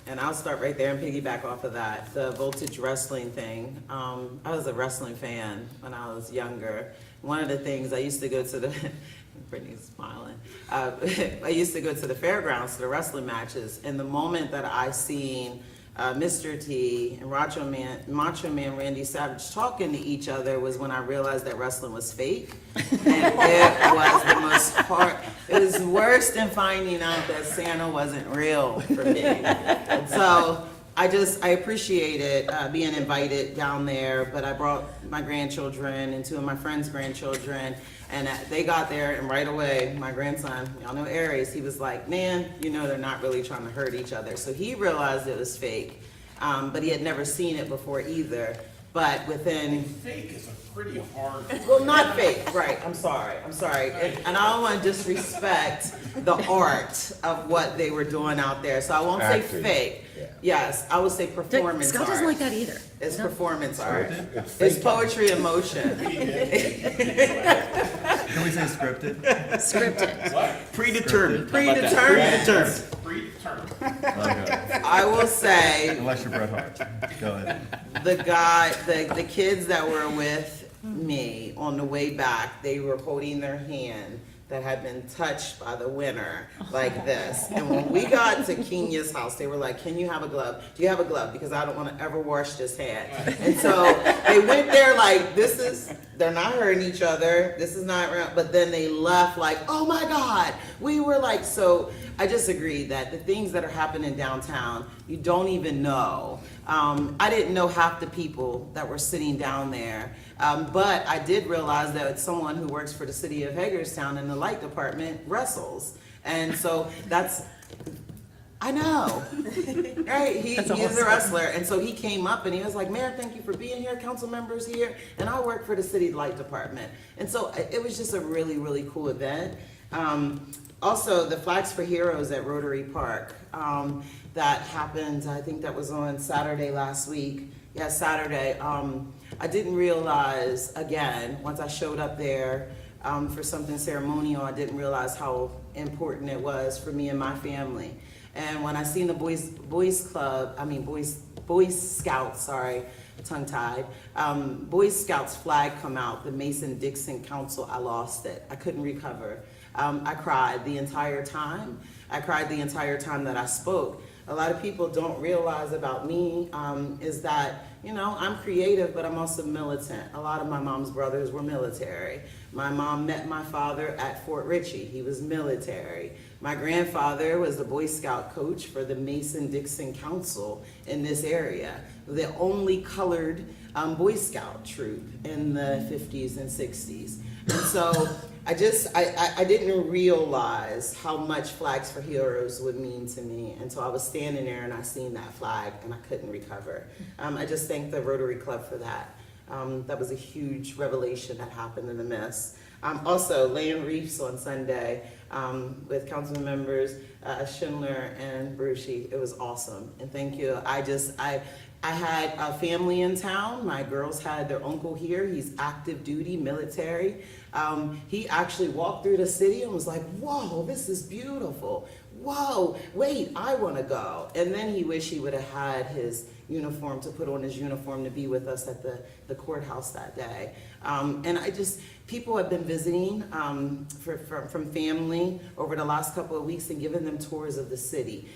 And I'll start right there and piggyback off of that. The Voltage Wrestling thing. I was a wrestling fan when I was younger. One of the things I used to go to the, Brittany's smiling. I used to go to the fairgrounds to the wrestling matches. And the moment that I seen Mr. T and Macho Man Randy Savage talking to each other was when I realized that wrestling was fake. And it was the most it was worse than finding out that Santa wasn't real for me. And so I appreciated being invited down there, but I brought my grandchildren and two of my friends' grandchildren, and they got there, and right away, my grandson, y'all know Aries, he was like, man, you know they're not really trying to hurt each other. So he realized it was fake, but he had never seen it before either. But within...
Fake is a pretty hard...
Well, not fake, right, I'm sorry. And I don't want to disrespect the art of what they were doing out there, so I won't say
Acting,
fake.
yeah.
Yes, I would say performance art.
Scott doesn't like that either.
It's performance art.
It's
It's
fake.
poetry in motion.
Can we say scripted?
Scripted.
What?
Predetermined.
Predetermined.
Predetermined.
Okay.
I will say,
Unless you're Bret Hart. Go ahead.
the kids that were with me on the way back, they were holding their hand that had been touched by the winner like this. And when we got to Kenya's house, they were like, can you have a glove? Do you have a glove? Because I don't want to ever wash this hand. And so they went there like, they're not hurting each other. This is not, but then they left like, oh my God. We were like, so I just agree that the things that are happening downtown, you don't even know. I didn't know half the people that were sitting down there. But I did realize that it's someone who works for the city of Hagerstown in the light department wrestles. And so I know, right? He is a wrestler. And so he came up and he was like, Mayor, thank you for being here, council members here. And I work for the city light department. And so it was just a really, really cool event. Also, the Flags for Heroes at Rotary Park, that happened, I think that was on Saturday last week. Yeah, Saturday. I didn't realize, again, once I showed up there for something ceremonial, I didn't realize how important it was for me and my family. And when I seen the Boy Scouts, sorry, tongue-tied, Boy Scouts flag come out, the Mason-Dixon Council, I lost it. I couldn't recover. I cried the entire time. I cried the entire time that I spoke. A lot of people don't realize about me is that, you know, I'm creative, but I'm also militant. A lot of my mom's brothers were military. My mom met my father at Fort Ritchie. He was military. My grandfather was the Boy Scout coach for the Mason-Dixon Council in this area, the only colored Boy Scout troop in the 50s and 60s. And so I didn't realize how much Flags for Heroes would mean to me until I was standing there and I seen that flag and I couldn't recover. I just thank the Rotary Club for that. That was a huge revelation that happened in the midst. Also, laying wreaths on Sunday with council members Schindler and Brucey. It was awesome, and thank you. I had a family in town. My girls had their uncle here. He's active duty, military. He actually walked through the city and was like, whoa, this is beautiful. Whoa, wait, I want to go. And then he wished he would have had his uniform, to put on his uniform to be with us at the courthouse that day. And people have been visiting from family over the last couple of weeks and giving them tours of the city,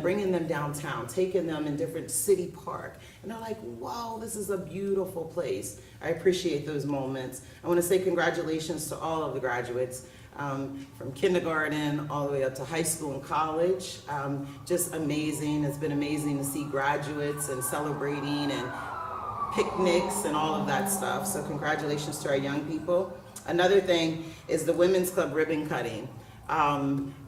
bringing them downtown, taking them in different city park. And they're like, wow, this is a beautiful place. I appreciate those moments. I want to say congratulations to all of the graduates. From kindergarten all the way up to high school and college. Just amazing. It's been amazing to see graduates and celebrating and picnics and all of that stuff. So congratulations to our young people. Another thing is the Women's Club ribbon cutting.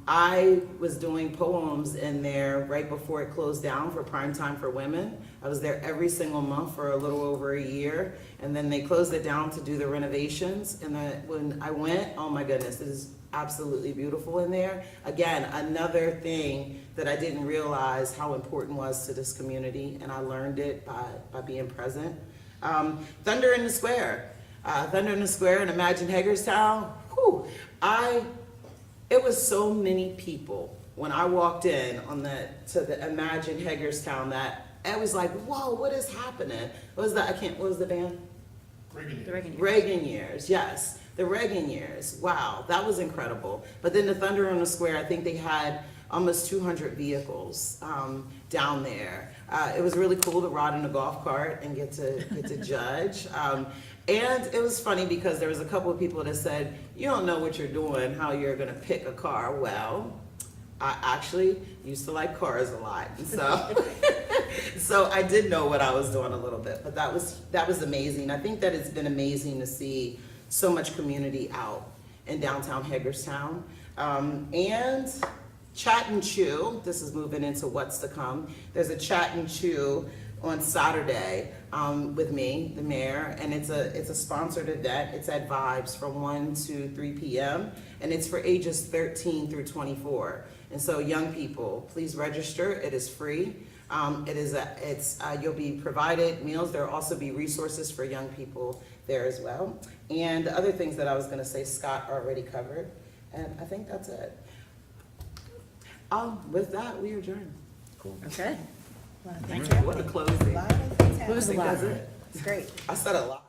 I was doing poems in there right before it closed down for Prime Time for Women. I was there every single month for a little over a year, and then they closed it down to do the renovations. And when I went, oh my goodness, it is absolutely beautiful in there. Again, another thing that I didn't realize how important was to this community, and I learned it by being present. Thunder in the Square. Thunder in the Square and Imagine Hagerstown. Whew, it was so many people when I walked in to the Imagine Hagerstown, that, I was like, whoa, what is happening? What was the band?
The Reagan years.
Reagan years, yes, the Reagan years. Wow, that was incredible. But then the Thunder on the Square, I think they had almost 200 vehicles down there. It was really cool to ride in a golf cart and get to judge. And it was funny because there was a couple of people that said, "You don't know what you're doing, how you're going to pick a car." Well, I actually used to like cars a lot, and so so I did know what I was doing a little bit. But that was amazing. I think that it's been amazing to see so much community out in downtown Hagerstown, and Chat and Chew. This is moving into what's to come. There's a Chat and Chew on Saturday with me, the mayor, and it's a sponsored event. It's at Vibes from 1 to 3 p.m. and it's for ages 13 through 24. And so young people, please register. It is free. You'll be provided meals. There'll also be resources for young people there as well. And the other things that I was going to say, Scott already covered, and I think that's it. With that, we adjourn.
Okay.
Thank you. What a closing.
What was the
I think
last?
that's it.
It's great.
I said a lot.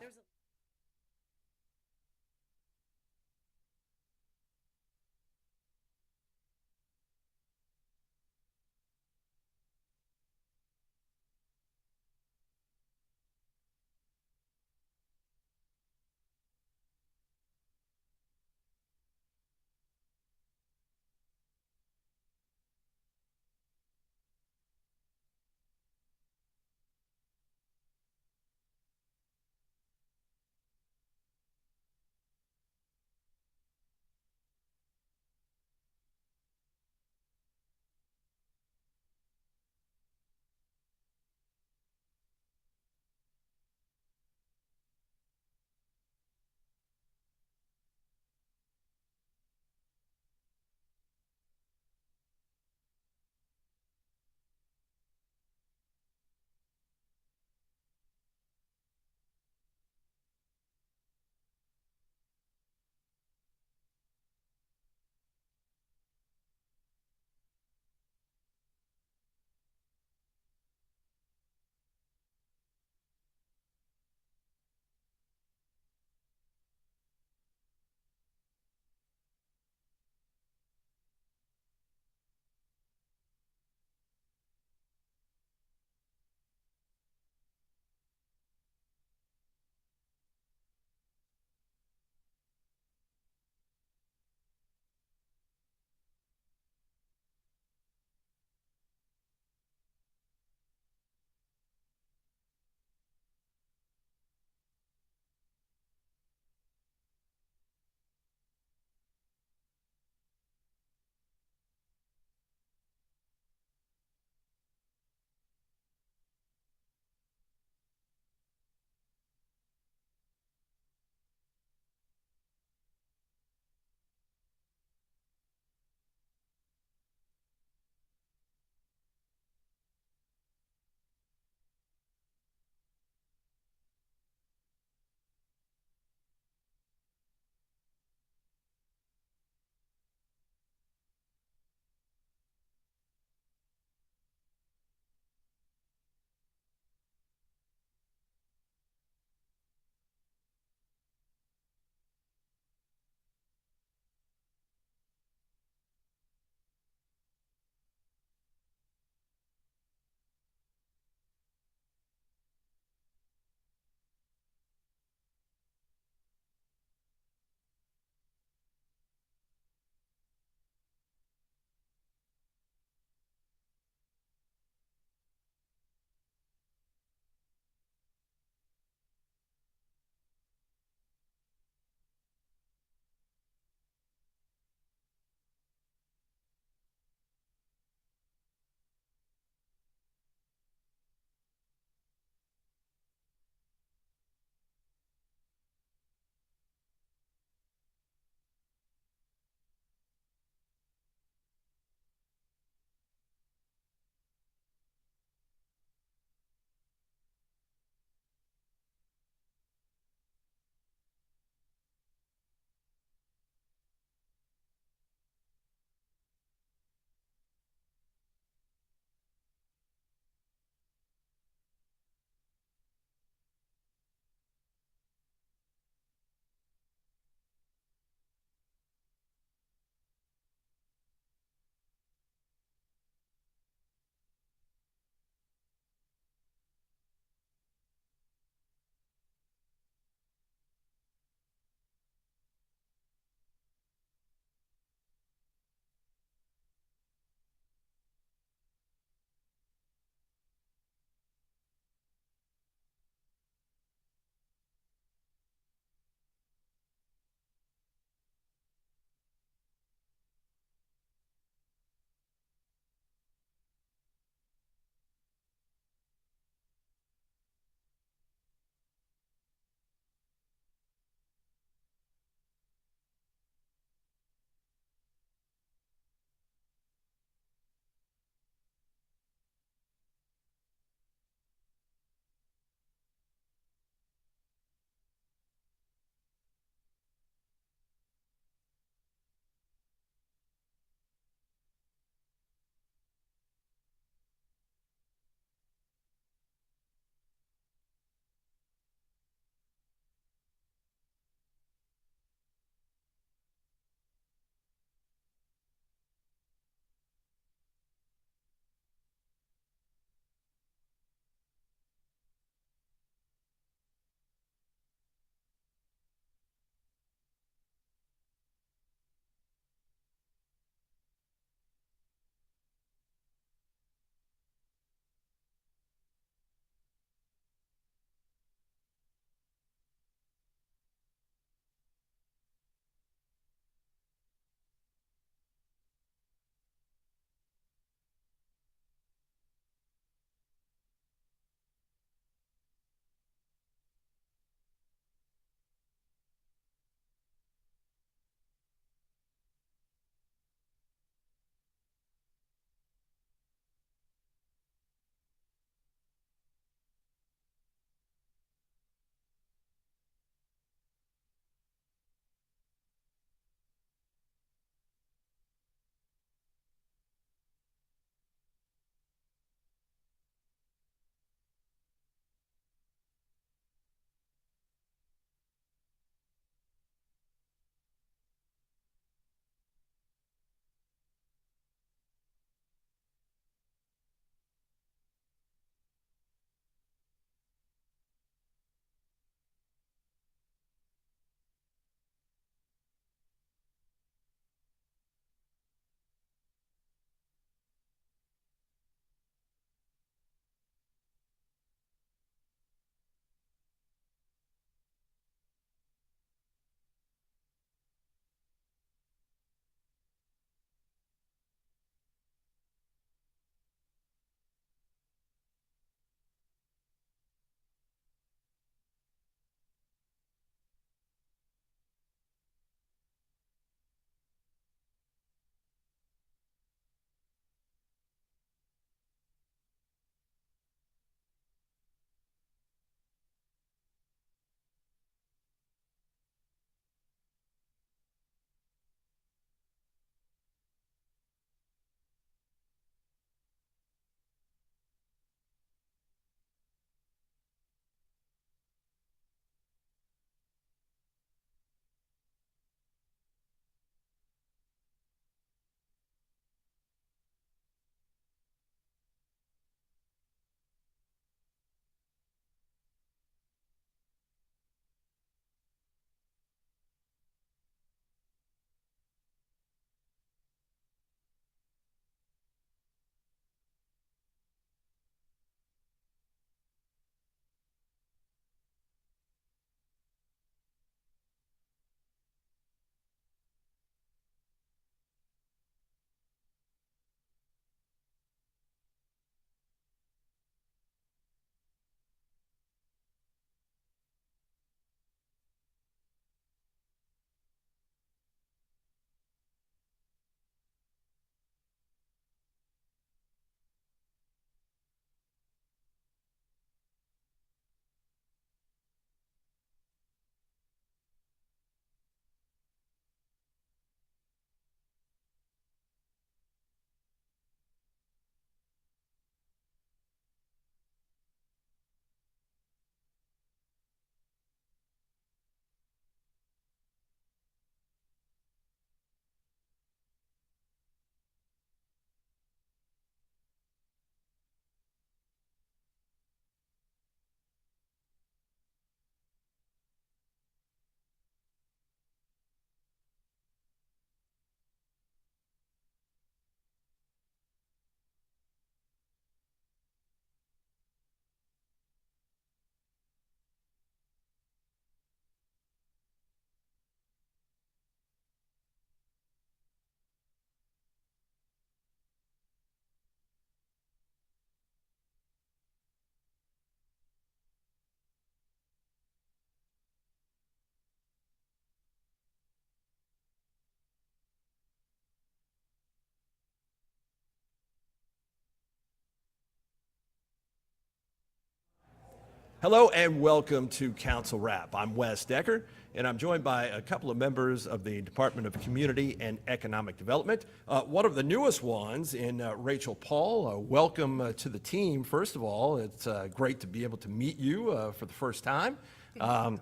Hello and welcome to Council Wrap. I'm Wes Decker, and I'm joined by a couple of members of the Department of Community and Economic Development. One of the newest ones in Rachel Paul. Welcome to the team, first of all. It's great to be able to meet you for the first time. And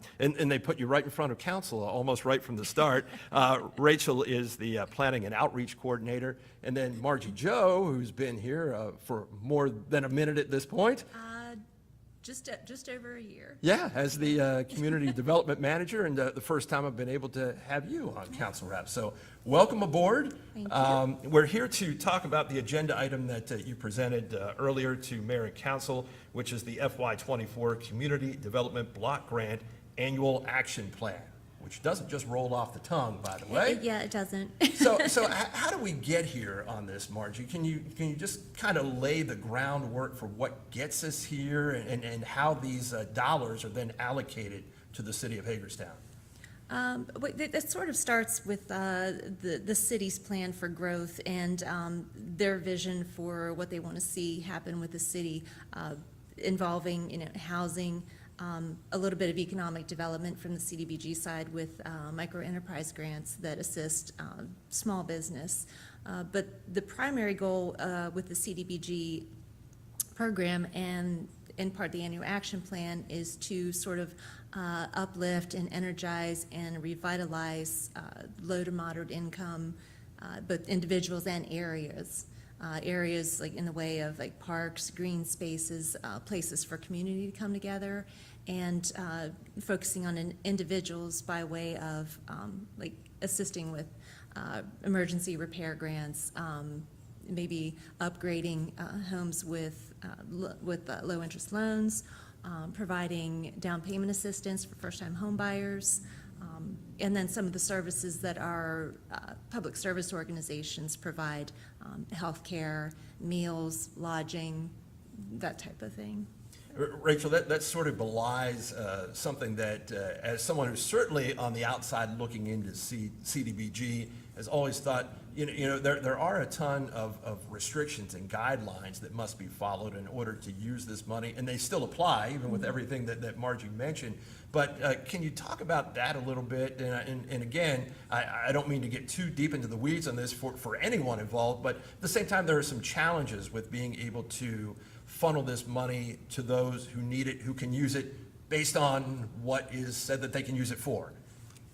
they put you right in front of council, almost right from the start. Rachel is the Planning and Outreach Coordinator. And then Margie Joe, who's been here for more than a minute at this point.
Just over a year.
Yeah, as the Community Development Manager, and the first time I've been able to have you on Council Wrap. So welcome aboard.
Thank you.
We're here to talk about the agenda item that you presented earlier to Mayor and Council, which is the FY24 Community Development Block Grant Annual Action Plan, which doesn't just roll off the tongue, by the way.
Yeah, it doesn't.
So how do we get here on this, Margie? Can you just kind of lay the groundwork for what gets us here and how these dollars are then allocated to the city of Hagerstown?
That sort of starts with the city's plan for growth and their vision for what they want to see happen with the city, involving, housing, a little bit of economic development from the CDBG side with micro enterprise grants that assist small business. But the primary goal with the CDBG program and in part the annual action plan is to sort of uplift and energize and revitalize low to moderate income, both individuals and areas. Areas like in the way of like parks, green spaces, places for community to come together, and focusing on individuals by way of like assisting with emergency repair grants, maybe upgrading homes with low interest loans, providing down payment assistance for first-time home buyers, and then some of the services that our public service organizations provide, healthcare, meals, lodging, that type of thing.
Rachel, that sort of belies something that, as someone who's certainly on the outside looking into CDBG, has always thought, there are a ton of restrictions and guidelines that must be followed in order to use this money, and they still apply, even with everything that Margie mentioned. But can you talk about that a little bit? And again, I don't mean to get too deep into the weeds on this for anyone involved, but at the same time, there are some challenges with being able to funnel this money to those who need it, who can use it based on what is said that they can use it for.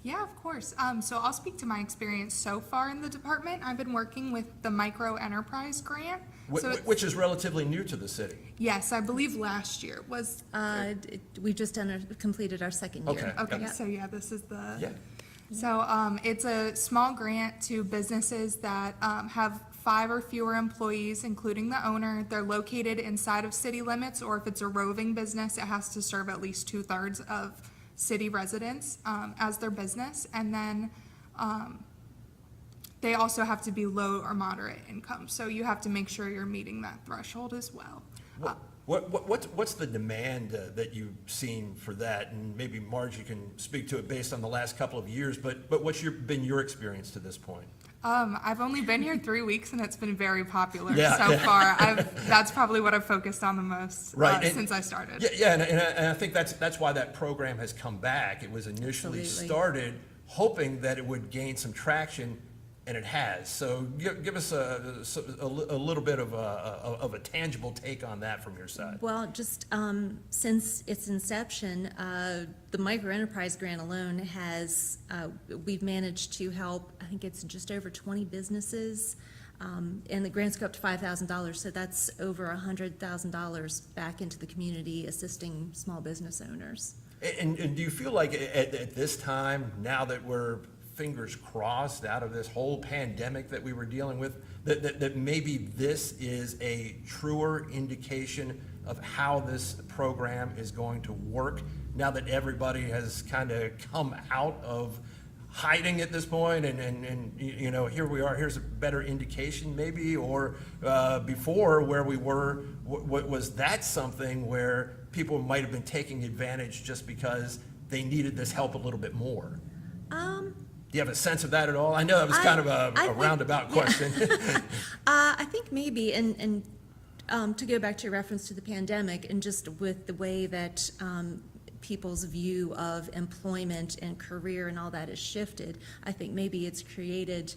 Yeah, of course. So I'll speak to my experience so far in the department. I've been working with the Micro Enterprise Grant.
Which is relatively new to the city.
Yes, I believe last year was.
We've just completed our second year.
Okay,
Yeah.
so yeah, this is the.
Yeah.
So it's a small grant to businesses that have 5 or fewer employees, including the owner. They're located inside of city limits, or if it's a roving business, it has to serve at least 2/3 of city residents as their business. And then they also have to be low or moderate income. So you have to make sure you're meeting that threshold as well.
What's the demand that you've seen for that? And maybe Margie can speak to it based on the last couple of years, but what's been your experience to this point?
I've only been here 3 weeks and it's been very popular
Yeah.
so far. That's probably what I've focused on the most since I started.
Yeah, and I think that's why that program has come back. It was initially
Absolutely.
started hoping that it would gain some traction, and it has. So give us a little bit of a tangible take on that from your side.
Well, just since its inception, the micro enterprise grant alone has, we've managed to help, I think it's just over 20 businesses, and the grants go up to $5,000, so that's over $100,000 back into the community assisting small business owners.
And do you feel like at this time, now that we're fingers crossed out of this whole pandemic that we were dealing with, that maybe this is a truer indication of how this program is going to work now that everybody has kind of come out of hiding at this point, and here we are, here's a better indication maybe, or before where we were, was that something where people might have been taking advantage just because they needed this help a little bit more? Do you have a sense of that at all? I know that was kind of a roundabout question.
I think maybe, and To go back to your reference to the pandemic, and just with the way that people's view of employment and career and all that has shifted, I think maybe it's created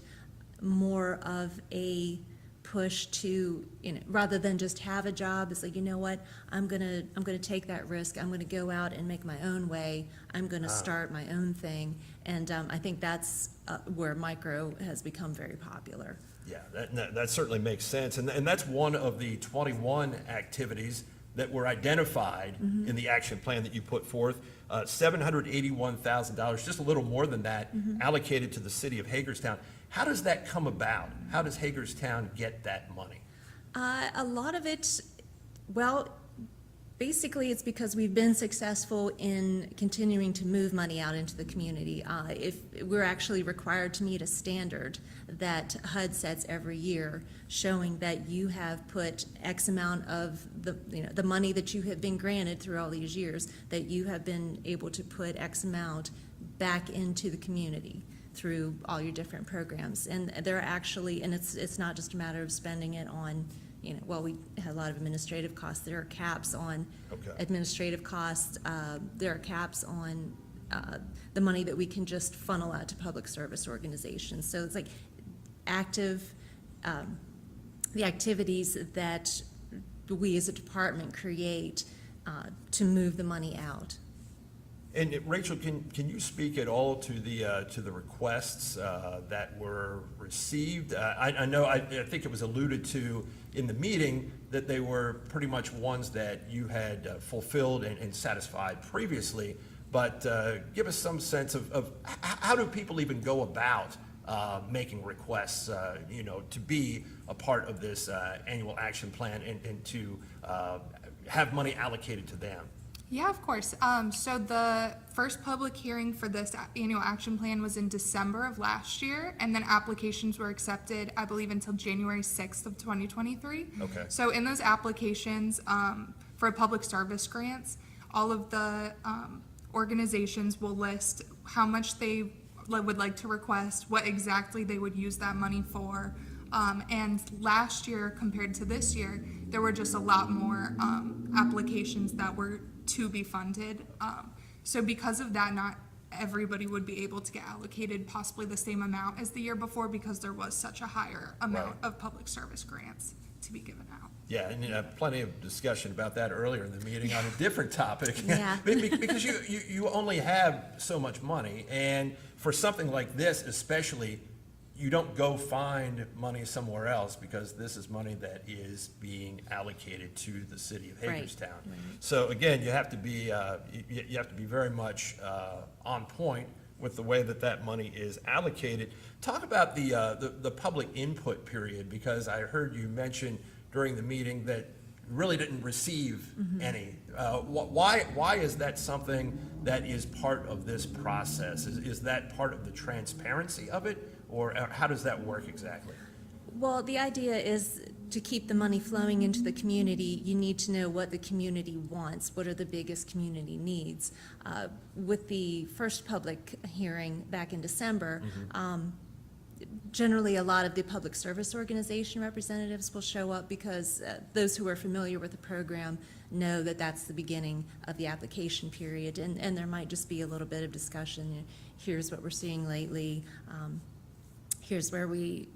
more of a push to, rather than just have a job, it's like, you know what, I'm gonna take that risk, I'm gonna go out and make my own way, I'm gonna start my own thing, and I think that's where micro has become very popular.
Yeah, that certainly makes sense, and that's one of the 21 activities that were identified in the action plan that you put forth. $781,000, just a little more than that, allocated to the city of Hagerstown. How does that come about? How does Hagerstown get that money?
A lot of it, well, basically it's because we've been successful in continuing to move money out into the community. If we're actually required to meet a standard that HUD sets every year, showing that you have put X amount of the money that you have been granted through all these years, that you have been able to put X amount back into the community through all your different programs. And they're actually, and it's not just a matter of spending it on, well, we have a lot of administrative costs. There are caps on administrative costs. There are caps on the money that we can just funnel out to public service organizations. So it's like the activities that we as a department create to move the money out.
And Rachel, can you speak at all to the requests that were received? I know, I think it was alluded to in the meeting that they were pretty much ones that you had fulfilled and satisfied previously, but give us some sense of how do people even go about making requests, to be a part of this annual action plan and to have money allocated to them?
Yeah, of course. So the first public hearing for this annual action plan was in December of last year, and then applications were accepted, I believe, until January 6th of 2023.
Okay.
So in those applications for public service grants, all of the organizations will list how much they would like to request, what exactly they would use that money for. And last year compared to this year, there were just a lot more applications that were to be funded. So because of that, not everybody would be able to get allocated possibly the same amount as the year before, because there was such a higher amount of public service grants to be given out.
Yeah, and plenty of discussion about that earlier in the meeting on a different topic.
Yeah.
Because you only have so much money, and for something like this especially, you don't go find money somewhere else, because this is money that is being allocated to the city of Hagerstown.
Right.
So again, you have to be very much on point with the way that money is allocated. Talk about the public input period, because I heard you mention during the meeting that you really didn't receive any. Why is that something that is part of this process? Is that part of the transparency of it? Or how does that work exactly?
Well, the idea is to keep the money flowing into the community, you need to know what the community wants, what are the biggest community needs. With the first public hearing back in December, generally a lot of the public service organization representatives will show up, because those who are familiar with the program know that that's the beginning of the application period, and there might just be a little bit of discussion. Here's what we're seeing lately. Here's where we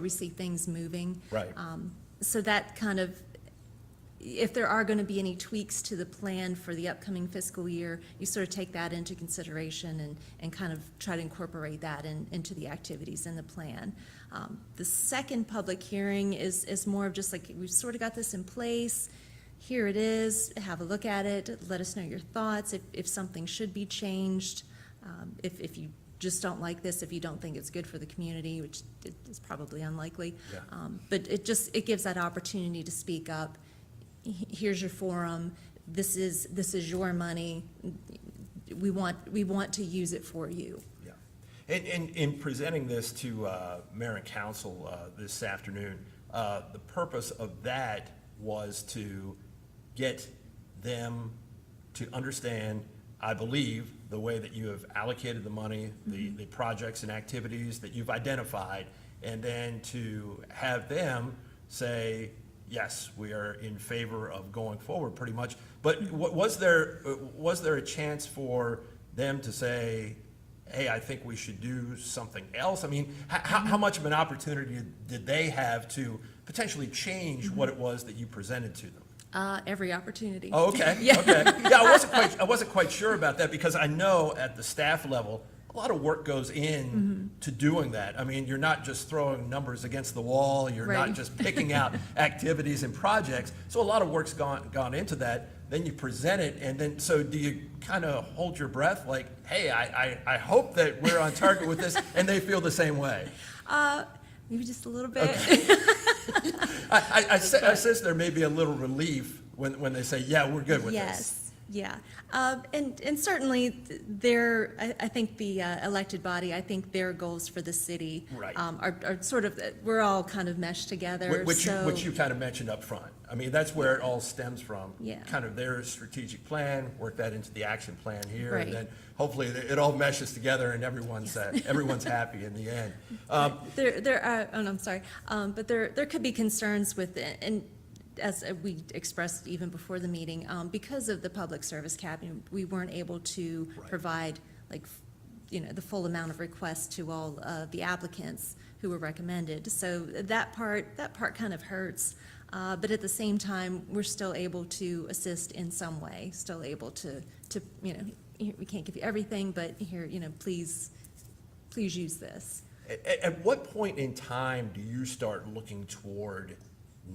see things moving.
Right.
So that kind of, if there are going to be any tweaks to the plan for the upcoming fiscal year, you sort of take that into consideration and kind of try to incorporate that into the activities in the plan. The second public hearing is more of just like, we've sort of got this in place. Here it is. Have a look at it. Let us know your thoughts. If something should be changed. If you just don't like this, if you don't think it's good for the community, which is probably unlikely.
Yeah.
But it gives that opportunity to speak up. Here's your forum. This is your money. We want to use it for you.
Yeah. And in presenting this to Mayor and Council this afternoon, the purpose of that was to get them to understand, I believe, the way that you have allocated the money, the projects and activities that you've identified, and then to have them say, yes, we are in favor of going forward pretty much. But was there a chance for them to say, hey, I think we should do something else? I mean, how much of an opportunity did they have to potentially change what it was that you presented to them?
Every opportunity.
Oh, okay,
Yeah.
okay. Yeah, I wasn't quite sure about that, because I know at the staff level, a lot of work goes in to doing that. I mean, you're not just throwing numbers against the wall, you're not
Right.
just picking out activities and projects. So a lot of work's gone into that. Then you present it, and then, so do you kind of hold your breath, like, hey, I hope that we're on target with this, and they feel the same way?
Maybe just a little bit.
I sense there may be a little relief when they say, yeah, we're good with this.
Yes, yeah. And certainly, I think the elected body, I think their goals for the city
Right.
are sort of, we're all kind of meshed together,
Which
so.
you kind of mentioned up front. I mean, that's where it all stems from.
Yeah.
Kind of their strategic plan, work that into the action plan here,
Right.
and then hopefully it all meshes together and everyone's happy in the end.
There are, oh, no, I'm sorry, but there could be concerns with, and as we expressed even before the meeting, because of the public service cap, we weren't able to
Right.
provide, like, the full amount of requests to all of the applicants who were recommended. So that part kind of hurts, but at the same time, we're still able to assist in some way, still able to, we can't give you everything, but here, please use this.
At what point in time do you start looking toward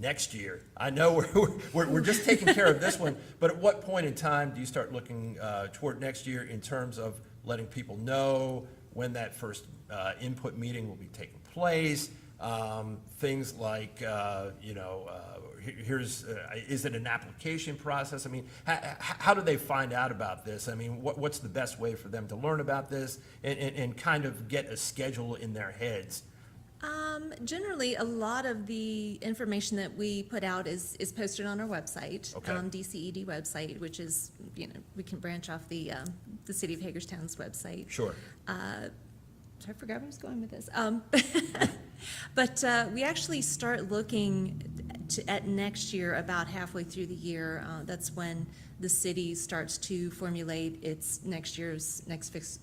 next year? I know we're just taking care of this one, but at what point in time do you start looking toward next year in terms of letting people know when that first input meeting will be taking place? Things like, is it an application process? I mean, how do they find out about this? I mean, what's the best way for them to learn about this and kind of get a schedule in their heads?
Generally, a lot of the information that we put out is posted on our website,
Okay.
DCED website, which is, we can branch off the City of Hagerstown's website.
Sure.
I forgot where I was going with this. But we actually start looking at next year about halfway through the year. That's when the city starts to formulate its next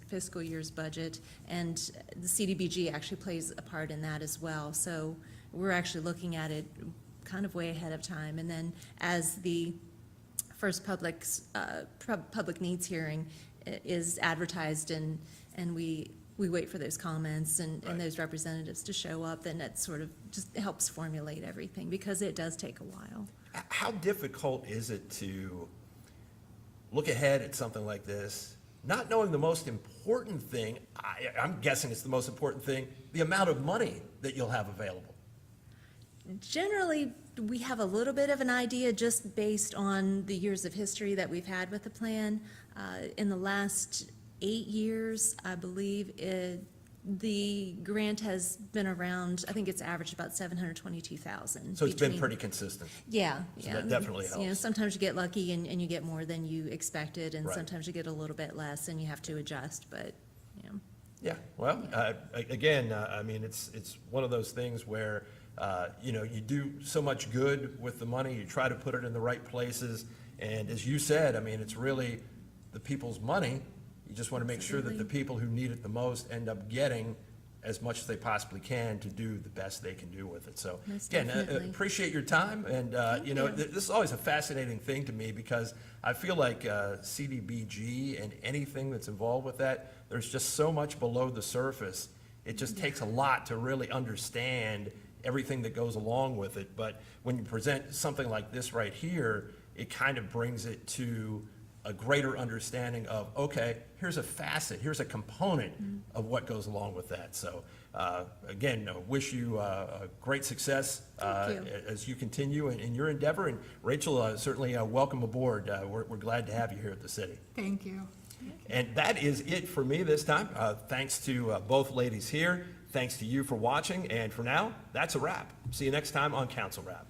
fiscal year's budget. And the CDBG actually plays a part in that as well. So we're actually looking at it kind of way ahead of time. And then as the first public needs hearing is advertised and we wait for those comments and those representatives to show up, then that sort of just helps formulate everything, because it does take a while.
How difficult is it to look ahead at something like this, not knowing the most important thing, I'm guessing it's the most important thing, the amount of money that you'll have available?
Generally, we have a little bit of an idea just based on the years of history that we've had with the plan. In the last 8 years, I believe, the grant has been around, I think it's averaged about $722,000.
So it's been pretty consistent.
Yeah,
So
yeah.
that definitely
You know,
helps.
sometimes you get lucky and you get more than you expected, and
Right.
sometimes you get a little bit less and you have to adjust, but,
Yeah, well, again, I mean, it's one of those things where, you do so much good with the money, you try to put it in the right places, and as you said, I mean, it's really the people's money. You just want to make sure that the people who need it the most end up getting as much as they possibly can to do the best they can do with it. So,
Most
again,
definitely.
appreciate your time, and, this is always a fascinating thing to me, because I feel like CDBG and anything that's involved with that, there's just so much below the surface. It just takes a lot to really understand everything that goes along with it. But when you present something like this right here, it kind of brings it to a greater understanding of, okay, here's a facet, here's a component of what goes along with that. So, again, wish you great success
Thank you.
as you continue in your endeavor. And Rachel, certainly welcome aboard. We're glad to have you here at the city.
Thank you.
And that is it for me this time. Thanks to both ladies here. Thanks to you for watching. And for now, that's a wrap. See you next time on Council Wrap.